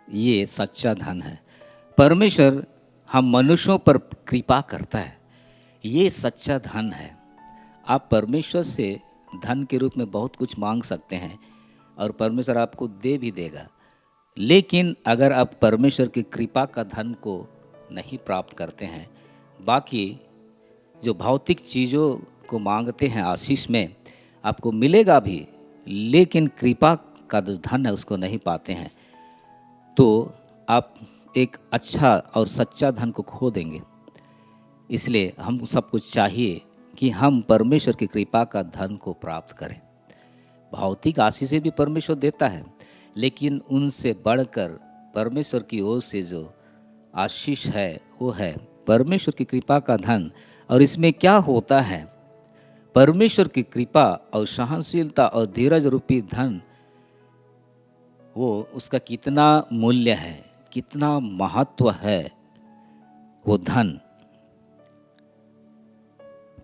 ये सच्चा धन है। परमेश्वर हम मनुष्यों पर कृपा करता है, ये सच्चा धन है। आप परमेश्वर से धन के रूप में बहुत कुछ मांग सकते हैं और परमेश्वर आपको दे भी देगा, लेकिन अगर आप परमेश्वर की कृपा का धन को नहीं प्राप्त करते हैं, बाकी जो भौतिक चीज़ों को मांगते हैं आशीष में, आपको मिलेगा भी, लेकिन कृपा का जो धन है उसको नहीं पाते हैं, तो आप एक अच्छा और सच्चा धन को खो देंगे। इसलिए हम सबको चाहिए कि हम परमेश्वर की कृपा का धन को प्राप्त करें। भौतिक आशीषें भी परमेश्वर देता है, लेकिन उनसे बढ़कर परमेश्वर की ओर से जो आशीष है वो है परमेश्वर की कृपा का धन। और इसमें क्या होता है? परमेश्वर की कृपा और सहनशीलता और धीरज रूपी धन, वो उसका कितना मूल्य है, कितना महत्व है वो धन।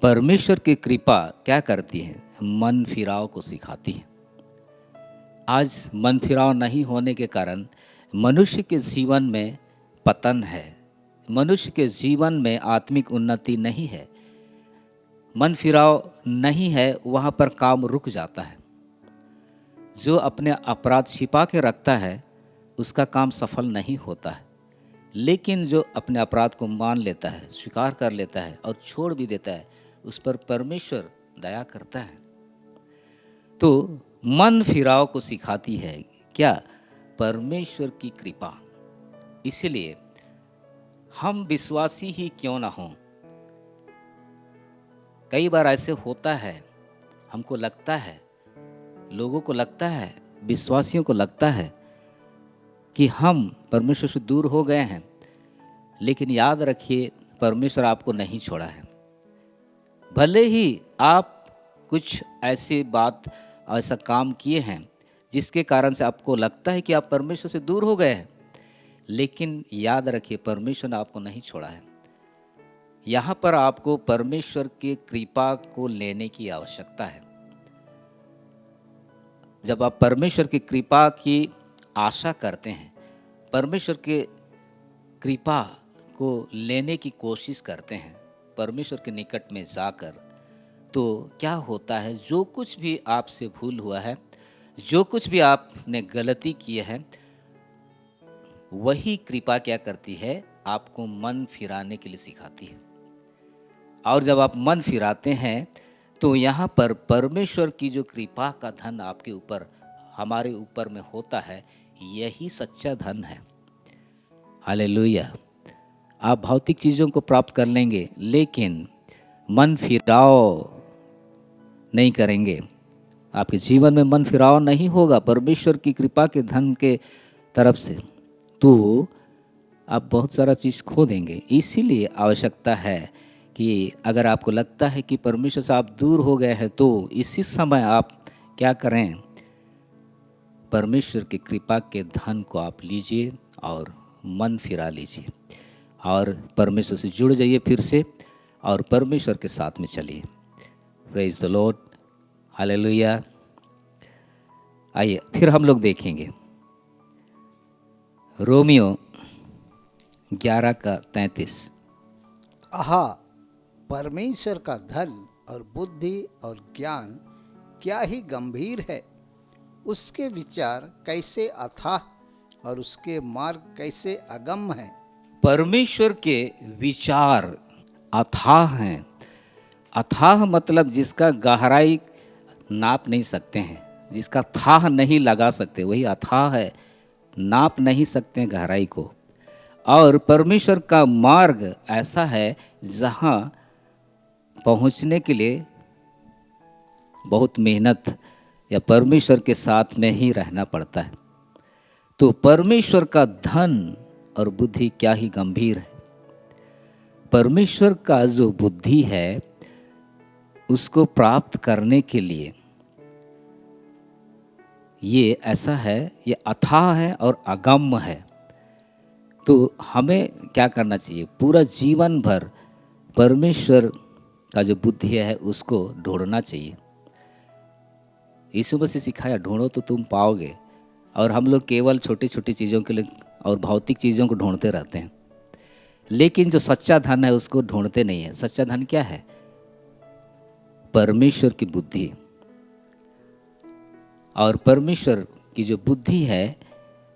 परमेश्वर की कृपा क्या करती है? मन फिराव को सिखाती है। आज मन फिराव नहीं होने के कारण मनुष्य के जीवन में पतन है, मनुष्य के जीवन में आत्मिक उन्नति नहीं है। मन फिराव नहीं है, वहाँ पर काम रुक जाता है। जो अपने अपराध छिपा के रखता है उसका काम सफल नहीं होता है, लेकिन जो अपने अपराध को मान लेता है, स्वीकार कर लेता है और छोड़ भी देता है, उस पर परमेश्वर दया करता है। तो मन फिराव को सिखाती है क्या? परमेश्वर की कृपा। इसलिए हम विश्वासी ही क्यों ना हों, कई बार ऐसे होता है, हमको लगता है, लोगों को लगता है, विश्वासियों को लगता है कि हम परमेश्वर से दूर हो गए हैं, लेकिन याद रखिए परमेश्वर आपको नहीं छोड़ा है। भले ही आप कुछ ऐसा काम किए हैं जिसके कारण से आपको लगता है कि आप परमेश्वर से दूर हो गए हैं, लेकिन याद रखिए परमेश्वर ने आपको नहीं छोड़ा है। यहाँ पर आपको परमेश्वर की कृपा को लेने की आवश्यकता है। जब आप परमेश्वर की कृपा की आशा करते हैं, परमेश्वर के कृपा को लेने की कोशिश करते हैं परमेश्वर के निकट में जाकर, तो क्या होता है, जो कुछ भी आपसे भूल हुआ है, जो कुछ भी आपने गलती की है, वही कृपा क्या करती है, आपको मन फिराने के लिए सिखाती है। और जब आप मन फिराते हैं तो यहाँ पर परमेश्वर की जो कृपा का धन आपके ऊपर, हमारे ऊपर में होता है, यही सच्चा धन है। हालेलुया। आप भौतिक चीज़ों को प्राप्त कर लेंगे, लेकिन मन फिराव नहीं करेंगे, आपके जीवन में मन फिराव नहीं होगा परमेश्वर की कृपा के धन के तरफ से, तो आप बहुत सारा चीज़ खो देंगे। इसीलिए आवश्यकता है कि अगर आपको लगता है कि परमेश्वर से आप दूर हो गए हैं, तो इसी समय आप क्या करें, परमेश्वर की कृपा के धन को आप लीजिए और मन फिरा लीजिए और परमेश्वर से जुड़ जाइए फिर से और परमेश्वर के साथ में चलिए। Praise the Lord, hallelujah. आइए फिर हम लोग देखेंगे रोमियो 11:33। आहा, परमेश्वर का धन और बुद्धि और ज्ञान क्या ही गंभीर है, उसके विचार कैसे अथाह और उसके मार्ग कैसे अगम्य हैं। परमेश्वर के विचार अथाह हैं। अथाह मतलब जिसका गहराई नाप नहीं सकते हैं, जिसका थाह नहीं लगा सकते, वही अथाह है। नाप नहीं सकते हैं गहराई को। और परमेश्वर का मार्ग ऐसा है जहाँ पहुँचने के लिए बहुत मेहनत या परमेश्वर के साथ में ही रहना पड़ता है। तो परमेश्वर का धन और बुद्धि क्या ही गंभीर है। परमेश्वर का जो बुद्धि है उसको प्राप्त करने के लिए ये ऐसा है, ये अथाह है और अगम्य है। तो हमें क्या करना चाहिए, पूरा जीवन भर परमेश्वर का जो बुद्धि है उसको ढूंढना चाहिए। यीशु मसीह सिखाया, ढूंढो तो तुम पाओगे। और हम लोग केवल छोटी छोटी चीज़ों के लिए और भौतिक चीज़ों को ढूंढते रहते हैं, लेकिन जो सच्चा धन है उसको ढूंढते नहीं है। सच्चा धन क्या है? परमेश्वर की बुद्धि। और परमेश्वर की जो बुद्धि है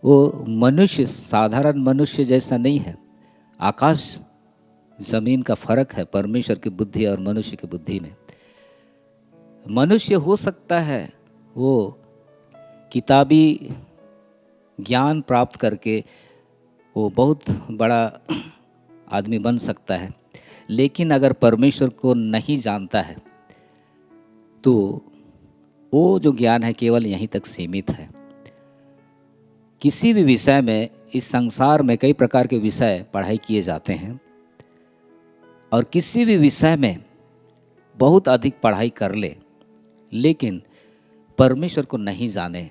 वो मनुष्य, साधारण मनुष्य जैसा नहीं है। आकाश ज़मीन का फर्क है परमेश्वर की बुद्धि और मनुष्य की बुद्धि में। मनुष्य हो सकता है वो किताबी ज्ञान प्राप्त करके वो बहुत बड़ा आदमी बन सकता है, लेकिन अगर परमेश्वर को नहीं जानता है तो वो जो ज्ञान है केवल यहीं तक सीमित है। किसी भी विषय में, इस संसार में कई प्रकार के विषय पढ़ाई किए जाते हैं और किसी भी विषय में बहुत अधिक पढ़ाई कर ले, लेकिन परमेश्वर को नहीं जाने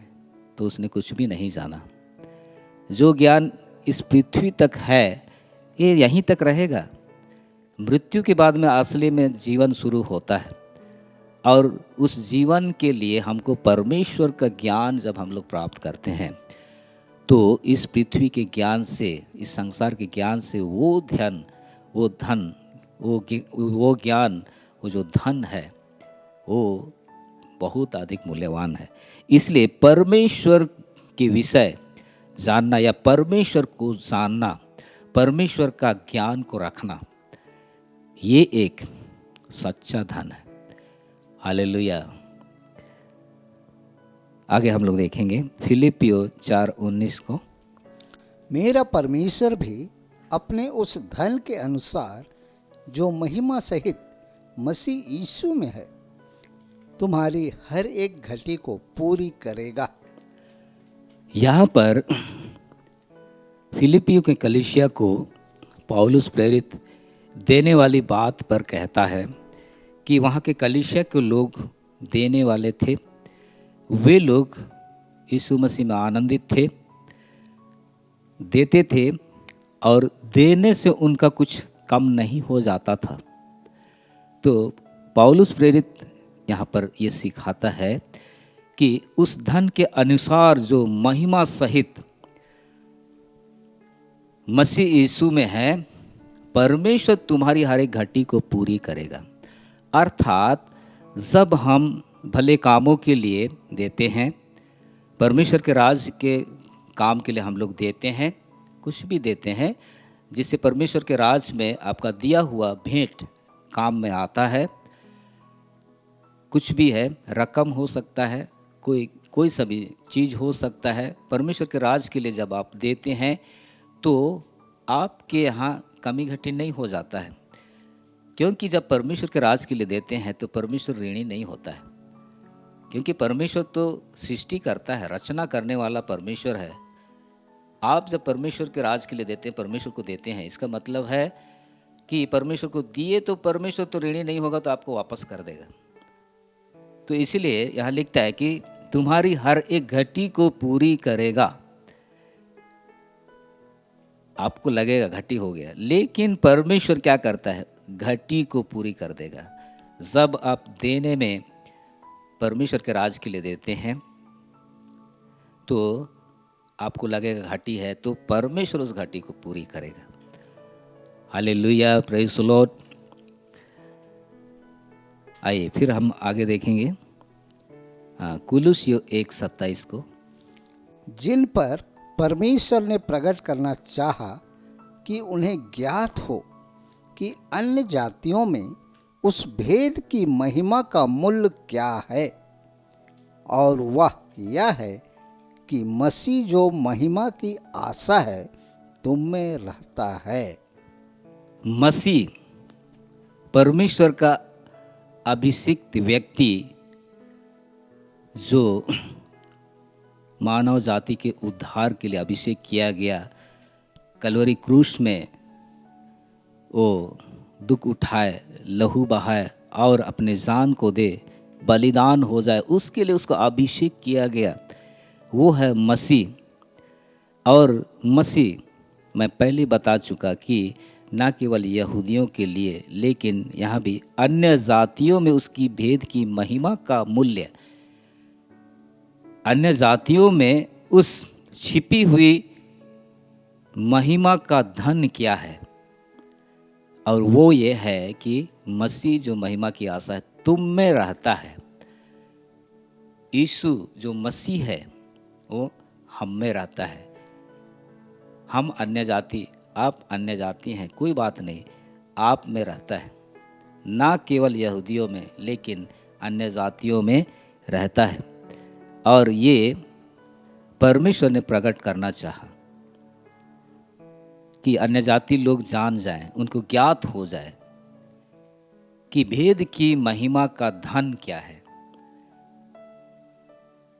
तो उसने कुछ भी नहीं जाना। जो ज्ञान इस पृथ्वी तक है ये यहीं तक रहेगा। मृत्यु के बाद में असली में जीवन शुरू होता है और उस जीवन के लिए हमको परमेश्वर का ज्ञान जब हम लोग प्राप्त करते हैं तो इस पृथ्वी के ज्ञान से, इस संसार के ज्ञान से वो ध्यान, वो धन, वो ज्ञान, वो जो धन है वो बहुत अधिक मूल्यवान है। इसलिए परमेश्वर के विषय जानना या परमेश्वर को जानना, परमेश्वर का ज्ञान को रखना, ये एक सच्चा धन है। हालेलुया। आगे हम लोग देखेंगे फिलिपियो 4:19 को। मेरा परमेश्वर भी अपने उस धन के अनुसार जो महिमा सहित मसीह यीशु में है तुम्हारी हर एक घटी को पूरी करेगा। यहाँ पर फिलिपियो के कलीसिया को पौलुस प्रेरित देने वाली बात पर कहता है कि वहाँ के कलीसिया के लोग देने वाले थे। वे लोग यीशु मसीह में आनंदित थे, देते थे और देने से उनका कुछ कम नहीं हो जाता था। तो पौलुस प्रेरित यहाँ पर ये सिखाता है कि उस धन के अनुसार जो महिमा सहित मसीह यीशु में है, परमेश्वर तुम्हारी हर एक घटी को पूरी करेगा। अर्थात जब हम भले कामों के लिए देते हैं, परमेश्वर के राज के काम के लिए हम लोग देते हैं, कुछ भी देते हैं जिससे परमेश्वर के राज में आपका दिया हुआ भेंट काम में आता है। कुछ भी है, रकम हो सकता है, कोई सभी चीज़ हो सकता है। परमेश्वर के राज के लिए जब आप देते हैं तो आपके यहाँ कमी घटी नहीं हो जाता है, क्योंकि जब परमेश्वर के राज के लिए देते हैं तो परमेश्वर ऋणी नहीं होता है, क्योंकि परमेश्वर तो सृष्टि करता है, रचना करने वाला परमेश्वर है। आप जब परमेश्वर के राज के लिए देते हैं, परमेश्वर को देते हैं, इसका मतलब है कि परमेश्वर को दिए तो परमेश्वर तो ऋणी नहीं होगा, तो आपको वापस कर देगा। तो इसीलिए यहाँ लिखता है कि तुम्हारी हर एक घटी को पूरी करेगा। आपको लगेगा घटी हो गया, लेकिन परमेश्वर क्या करता है, घटी को पूरी कर देगा। जब आप देने में परमेश्वर के राज के लिए देते हैं तो आपको लगेगा घटी है, तो परमेश्वर उस घटी को पूरी करेगा। Hallelujah, praise the Lord. आइए फिर हम आगे देखेंगे कुलुस्सियों 1:27 को। जिन पर परमेश्वर ने प्रकट करना चाहा कि उन्हें ज्ञात हो कि अन्य जातियों में उस भेद की महिमा का मूल्य क्या है, और वह यह है कि मसीह जो महिमा की आशा है तुम में रहता है। मसीह परमेश्वर का अभिषिक्त व्यक्ति जो मानव जाति के उद्धार के लिए अभिषेक किया गया, कलवरी क्रूस में वो दुख उठाए, लहू बहाए और अपने जान को दे, बलिदान हो जाए, उसके लिए उसको अभिषेक किया गया, वो है मसीह। और मसीह मैं पहले बता चुका कि न केवल यहूदियों के लिए लेकिन यहाँ भी अन्य जातियों में उसकी भेद की महिमा का मूल्य, अन्य जातियों में उस छिपी हुई महिमा का धन क्या है, और वो ये है कि मसीह जो महिमा की आशा है तुम में रहता है। यीशु जो मसीह है वो हम में रहता है। हम अन्य जाति, आप अन्य जाति हैं, कोई बात नहीं, आप में रहता है। ना केवल यहूदियों में लेकिन अन्य जातियों में रहता है। और ये परमेश्वर ने प्रकट करना चाहा कि अन्य जाति लोग जान जाएं, उनको ज्ञात हो जाए कि भेद की महिमा का धन क्या है,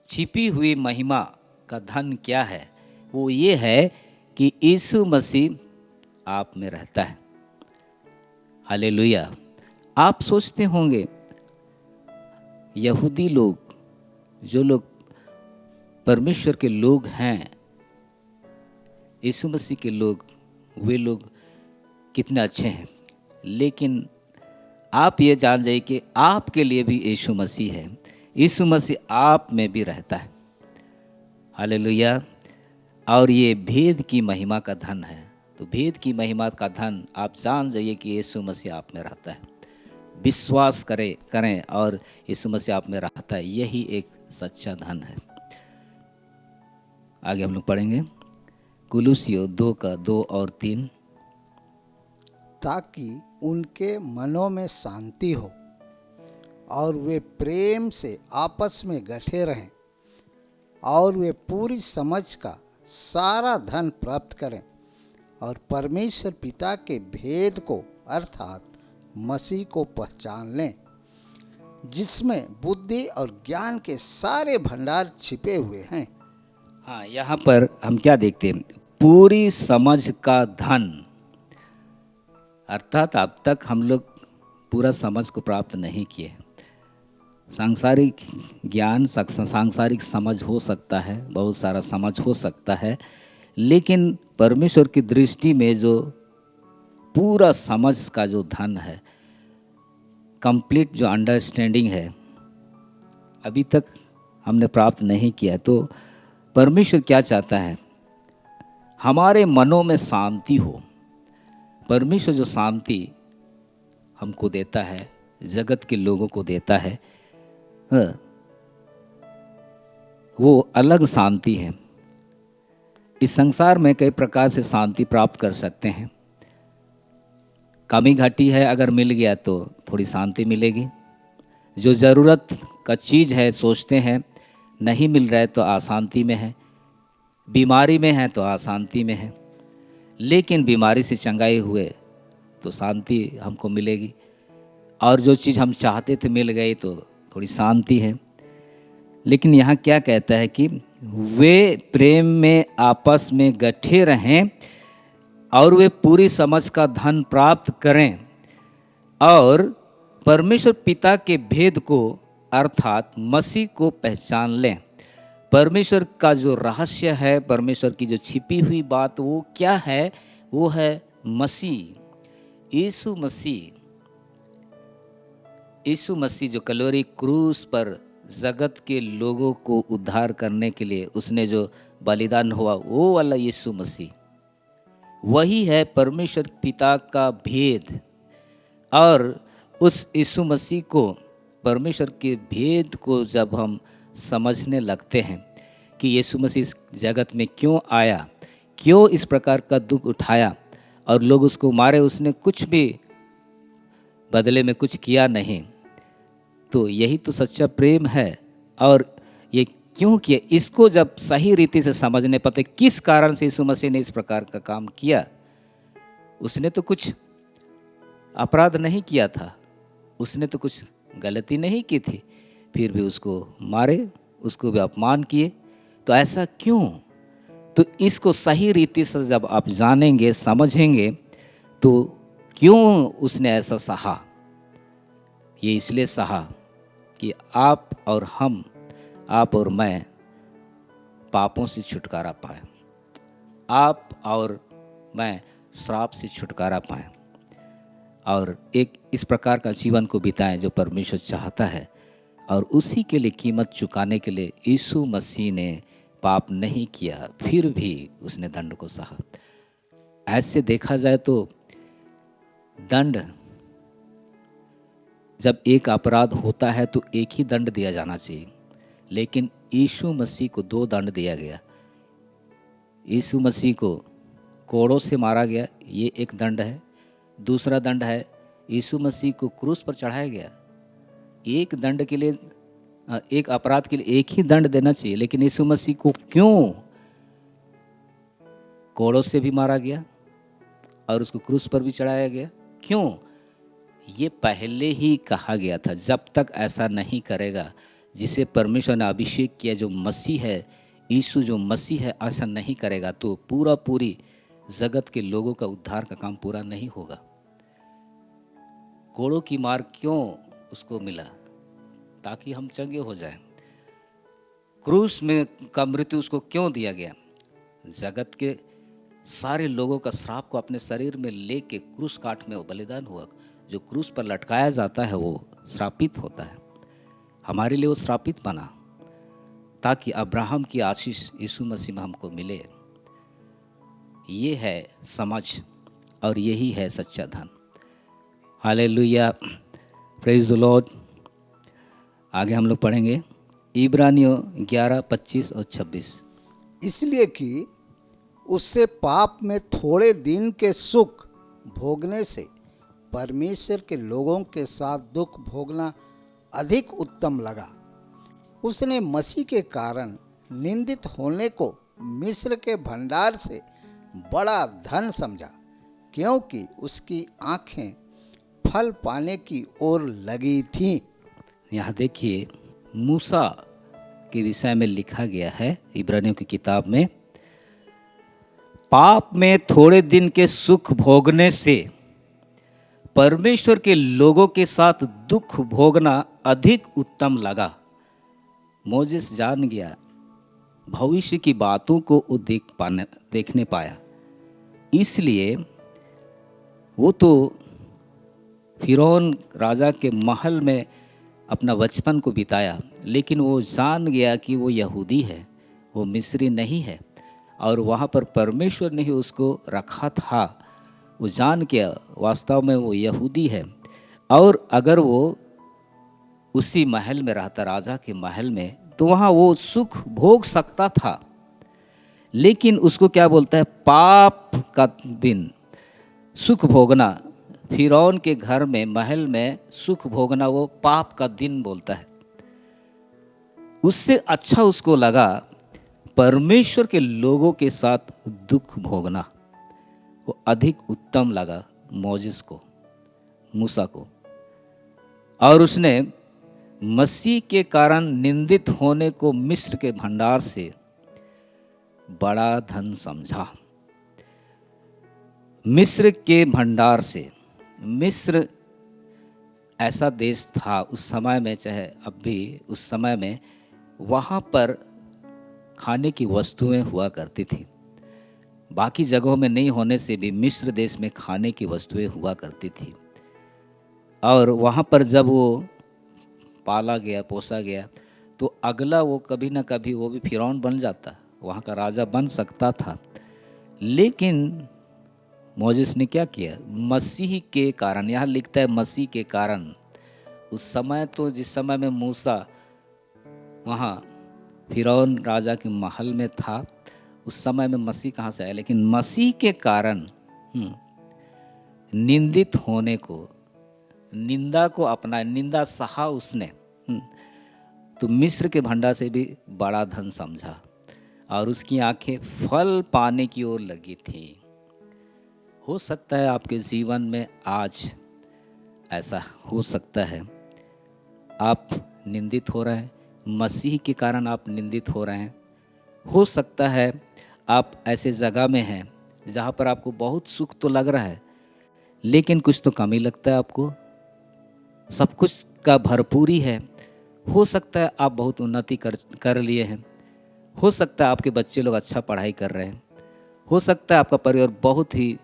छिपी हुई महिमा का धन क्या है। वो ये है कि यीशु मसीह आप में रहता है। हालेलुया। आप सोचते होंगे यहूदी लोग, जो लोग परमेश्वर के लोग हैं, यीशु मसीह के लोग, वे लोग कितने अच्छे हैं, लेकिन आप ये जान जाइए कि आपके लिए भी यीशु मसीह है। यीशु मसीह आप में भी रहता है। हालेलुया। और ये भेद की महिमा का धन है। तो भेद की महिमा का धन आप जान जाइए कि यीशु मसीह आप में रहता है। विश्वास करें और यीशु मसीह आप में रहता है, यही एक सच्चा धन है। आगे हम लोग पढ़ेंगे कुलुस्सियों 2:2 और 3। ताकि उनके मनों में शांति हो और वे प्रेम से आपस में गठे रहें और वे पूरी समझ का सारा धन प्राप्त करें और परमेश्वर पिता के भेद को अर्थात मसीह को पहचान लें, जिसमें बुद्धि और ज्ञान के सारे भंडार छिपे हुए हैं। हाँ, यहाँ पर हम क्या देखते हैं, पूरी समझ का धन। अर्थात अब तक हम लोग पूरा समझ को प्राप्त नहीं किए। सांसारिक ज्ञान, सांसारिक समझ हो सकता है, बहुत सारा समझ हो सकता है, लेकिन परमेश्वर की दृष्टि में जो पूरा समझ का जो धन है, कंप्लीट जो अंडरस्टैंडिंग है, अभी तक हमने प्राप्त नहीं किया। तो परमेश्वर क्या चाहता है, हमारे मनों में शांति हो। परमेश्वर जो शांति हमको देता है, जगत के लोगों को देता है, वो अलग शांति है। इस संसार में कई प्रकार से शांति प्राप्त कर सकते हैं। कमी घटी है, अगर मिल गया तो थोड़ी शांति मिलेगी। जो ज़रूरत का चीज़ है सोचते हैं, नहीं मिल रहा है तो अशांति में है। बीमारी में है तो अशांति में है। लेकिन बीमारी से चंगाई हुए तो शांति हमको मिलेगी। और जो चीज़ हम चाहते थे मिल गई तो थोड़ी शांति है। लेकिन यहाँ क्या कहता है कि वे प्रेम में आपस में गठे रहें और वे पूरी समझ का धन प्राप्त करें और परमेश्वर पिता के भेद को अर्थात मसीह को पहचान लें। परमेश्वर का जो रहस्य है, परमेश्वर की जो छिपी हुई बात, वो क्या है? वो है मसीह, यीशु मसीह। यीशु मसीह जो कलोरी क्रूस पर जगत के लोगों को उद्धार करने के लिए उसने जो बलिदान हुआ, वो वाला यीशु मसीह, वही है परमेश्वर पिता का भेद। और उस यीशु मसीह को, परमेश्वर के भेद को जब हम समझने लगते हैं कि यीशु मसीह इस जगत में क्यों आया, क्यों इस प्रकार का दुख उठाया और लोग उसको मारे, उसने कुछ भी बदले में कुछ किया नहीं, तो यही तो सच्चा प्रेम है। और ये क्यों किया, इसको जब सही रीति से समझने पाते किस कारण से यीशु मसीह ने इस प्रकार का काम किया। उसने तो कुछ अपराध नहीं किया था, उसने तो कुछ गलती नहीं की थी, फिर भी उसको मारे, उसको भी अपमान किए। तो ऐसा क्यों? तो इसको सही रीति से जब आप जानेंगे, समझेंगे, तो क्यों उसने ऐसा सहा। ये इसलिए सहा कि आप और हम, आप और मैं पापों से छुटकारा पाए, आप और मैं श्राप से छुटकारा पाए और एक इस प्रकार का जीवन को बिताएं जो परमेश्वर चाहता है। और उसी के लिए कीमत चुकाने के लिए यीशु मसीह ने पाप नहीं किया, फिर भी उसने दंड को सहा। ऐसे देखा जाए तो दंड, जब एक अपराध होता है तो एक ही दंड दिया जाना चाहिए, लेकिन यीशु मसीह को 2 दंड दिया गया। यीशु मसीह को कोड़ों से मारा गया, ये एक दंड है। दूसरा दंड है यीशु मसीह को क्रूस पर चढ़ाया गया। एक दंड के लिए, एक अपराध के लिए एक ही दंड देना चाहिए, लेकिन यीशु मसीह को क्यों कोड़ों से भी मारा गया और उसको क्रूस पर भी चढ़ाया गया? क्यों? ये पहले ही कहा गया था, जब तक ऐसा नहीं करेगा, जिसे परमेश्वर ने अभिषेक किया, जो मसीह है, यीशु जो मसीह है, ऐसा नहीं करेगा तो पूरी जगत के लोगों का उद्धार का काम पूरा नहीं होगा। कोड़ों की मार क्यों उसको मिला? ताकि हम चंगे हो जाएं। क्रूस में का मृत्यु उसको क्यों दिया गया? जगत के सारे लोगों का श्राप को अपने शरीर में लेके क्रूस काट में वो बलिदान हुआ। जो क्रूस पर लटकाया जाता है वो श्रापित होता है, हमारे लिए वो श्रापित बना, ताकि अब्राहम की आशीष यीशु मसीह में हमको मिले। ये है समझ और यही है सच्चा धन। Hallelujah, praise the Lord. आगे हम लोग पढ़ेंगे इब्रानियों 11, 25 और 26। इसलिए कि उससे पाप में थोड़े दिन के सुख भोगने से परमेश्वर के लोगों के साथ दुख भोगना अधिक उत्तम लगा। उसने मसीह के कारण निंदित होने को मिस्र के भंडार से बड़ा धन समझा, क्योंकि उसकी आंखें फल पाने की ओर लगी थीं। यहाँ देखिए मूसा के विषय में लिखा गया है इब्रानियों की किताब में, पाप में थोड़े दिन के सुख भोगने से परमेश्वर के लोगों के साथ दुख भोगना अधिक उत्तम लगा। मोजेस जान गया, भविष्य की बातों को वो देखने पाया, इसलिए वो तो फिरौन राजा के महल में अपना बचपन को बिताया, लेकिन वो जान गया कि वो यहूदी है, वो मिस्री नहीं है। और वहाँ पर परमेश्वर ने ही उसको रखा था। वो जान के वास्तव में वो यहूदी है, और अगर वो उसी महल में रहता, राजा के महल में, तो वहाँ वो सुख भोग सकता था। लेकिन उसको क्या बोलता है, पाप का दिन सुख भोगना, फिरौन के घर में महल में सुख भोगना, वो पाप का दिन बोलता है। उससे अच्छा उसको लगा परमेश्वर के लोगों के साथ दुख भोगना, वो अधिक उत्तम लगा मोजिस को, मूसा को। और उसने मसीह के कारण निंदित होने को मिस्र के भंडार से बड़ा धन समझा। मिस्र के भंडार से, मिस्र ऐसा देश था उस समय में, चाहे अब भी उस समय में, वहाँ पर खाने की वस्तुएं हुआ करती थी। बाकी जगहों में नहीं होने से भी मिस्र देश में खाने की वस्तुएं हुआ करती थी। और वहाँ पर जब वो पाला गया, पोसा गया, तो अगला वो कभी ना कभी वो भी फिरौन बन जाता, वहाँ का राजा बन सकता था। लेकिन मोजिस ने क्या किया, मसीह के कारण, यहाँ लिखता है मसीह के कारण। उस समय तो जिस समय में मूसा वहाँ फिरौन राजा के महल में था, उस समय में मसीह कहाँ से आया, लेकिन मसीह के कारण निंदित होने को, निंदा को अपना, निंदा सहा उसने, तो मिस्र के भंडार से भी बड़ा धन समझा, और उसकी आंखें फल पाने की ओर लगी थी। हो सकता है आपके जीवन में आज ऐसा हो सकता है, आप निंदित हो रहे हैं, मसीह के कारण आप निंदित हो रहे हैं। हो सकता है आप ऐसे जगह में हैं जहाँ पर आपको बहुत सुख तो लग रहा है, लेकिन कुछ तो कमी लगता है आपको, सब कुछ का भरपूरी है। हो सकता है आप बहुत उन्नति कर लिए हैं, हो सकता है आपके बच्चे लोग अच्छा पढ़ाई कर रहे हैं, हो सकता है आपका परिवार बहुत ही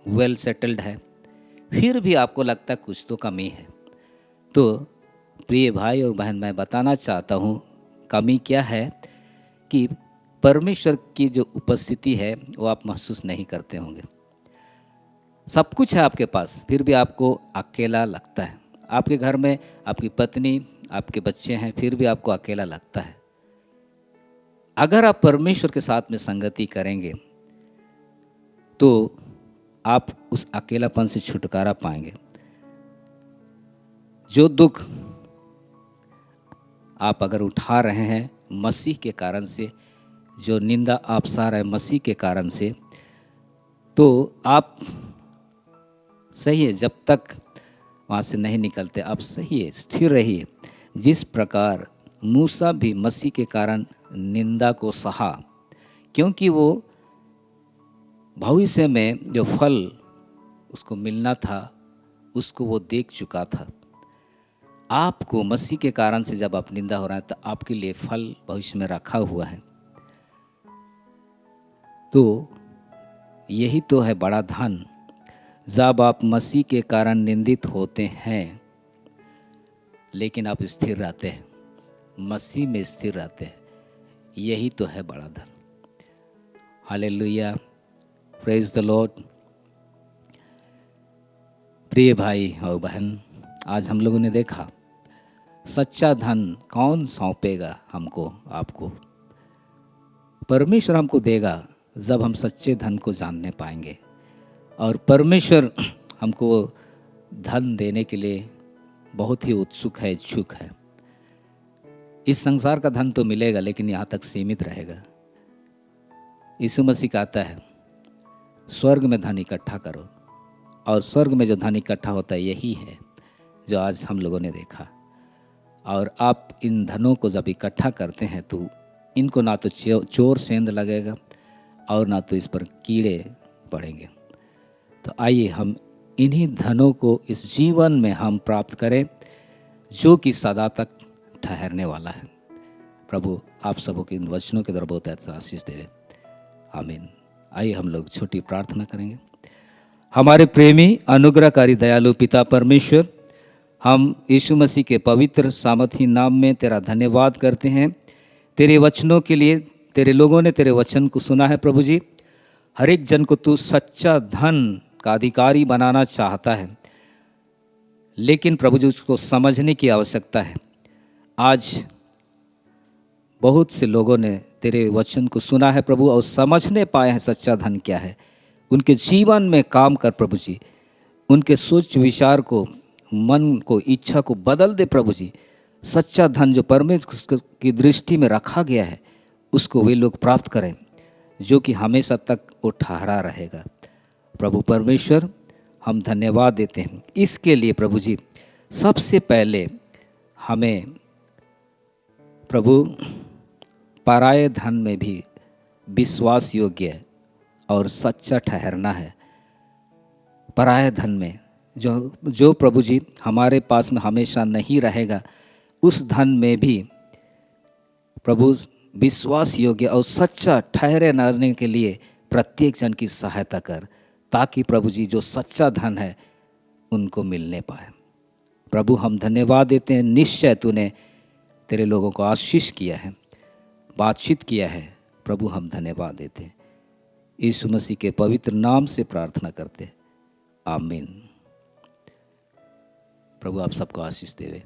वेल सेटल्ड है, फिर भी आपको लगता है कुछ तो कमी है। तो प्रिय भाई और बहन, मैं बताना चाहता हूँ कमी क्या है, कि परमेश्वर की जो उपस्थिति है वो आप महसूस नहीं करते होंगे। सब कुछ है आपके पास, फिर भी आपको अकेला लगता है। आपके घर में आपकी पत्नी, आपके बच्चे हैं, फिर भी आपको अकेला लगता है। अगर आप परमेश्वर के साथ में संगति करेंगे तो आप उस अकेलापन से छुटकारा पाएंगे। जो दुख आप अगर उठा रहे हैं मसीह के कारण से, जो निंदा आप सह रहे हैं मसीह के कारण से, तो आप सही है, जब तक वहाँ से नहीं निकलते आप सही है, स्थिर रहिए। जिस प्रकार मूसा भी मसीह के कारण निंदा को सहा, क्योंकि वो भविष्य में जो फल उसको मिलना था उसको वो देख चुका था। आपको मसीह के कारण से जब आप निंदा हो रहा है तो आपके लिए फल भविष्य में रखा हुआ है। तो यही तो है बड़ा धन, जब आप मसीह के कारण निंदित होते हैं लेकिन आप स्थिर रहते हैं, मसीह में स्थिर रहते हैं, यही तो है बड़ा धन। Hallelujah, praise the Lord. प्रिय भाई और बहन, आज हम लोगों ने देखा सच्चा धन कौन सौंपेगा हमको, आपको। परमेश्वर हमको देगा जब हम सच्चे धन को जानने पाएंगे, और परमेश्वर हमको धन देने के लिए बहुत ही उत्सुक है, इच्छुक है। इस संसार का धन तो मिलेगा लेकिन यहाँ तक सीमित रहेगा। यीशु मसीह कहता है स्वर्ग में धन इकट्ठा करो, और स्वर्ग में जो धन इकट्ठा होता है यही है जो आज हम लोगों ने देखा। और आप इन धनों को जब इकट्ठा करते हैं तो इनको ना तो चोर सेंध लगेगा और ना तो इस पर कीड़े पड़ेंगे। तो आइए हम इन्हीं धनों को इस जीवन में हम प्राप्त करें जो कि सदा तक ठहरने वाला है। प्रभु आप सबों के इन वचनों के द्वारा बहुत अच्छा आशीष दे। आमीन। आइए हम लोग छोटी प्रार्थना करेंगे। हमारे प्रेमी अनुग्रहकारी दयालु पिता परमेश्वर, हम यीशु मसीह के पवित्र सामर्थी नाम में तेरा धन्यवाद करते हैं, तेरे वचनों के लिए, तेरे लोगों ने तेरे वचन को सुना है प्रभु जी। हर एक जन को तू सच्चा धन का अधिकारी बनाना चाहता है, लेकिन प्रभु जी उसको समझने की आवश्यकता है। आज बहुत से लोगों ने तेरे वचन को सुना है प्रभु और समझने पाए हैं सच्चा धन क्या है। उनके जीवन में काम कर प्रभु जी, उनके सोच विचार को, मन को, इच्छा को बदल दे प्रभु जी। सच्चा धन जो परमेश्वर की दृष्टि में रखा गया है उसको वे लोग प्राप्त करें, जो कि हमेशा तक वो ठहरा रहेगा। प्रभु परमेश्वर, हम धन्यवाद देते हैं इसके लिए प्रभु जी। सबसे पहले हमें प्रभु पराये धन में भी विश्वास योग्य और सच्चा ठहरना है। पराये धन में जो प्रभु जी हमारे पास में हमेशा नहीं रहेगा, उस धन में भी प्रभु विश्वास योग्य और सच्चा ठहरे रहने के लिए प्रत्येक जन की सहायता कर, ताकि प्रभु जी जो सच्चा धन है उनको मिलने पाए। प्रभु हम धन्यवाद देते हैं, निश्चय तूने तेरे लोगों को आशीष किया है, बातचीत किया है। प्रभु हम धन्यवाद देते हैं, यीशु मसीह के पवित्र नाम से प्रार्थना करते हैं, आमीन। प्रभु आप सबको आशीष देवे।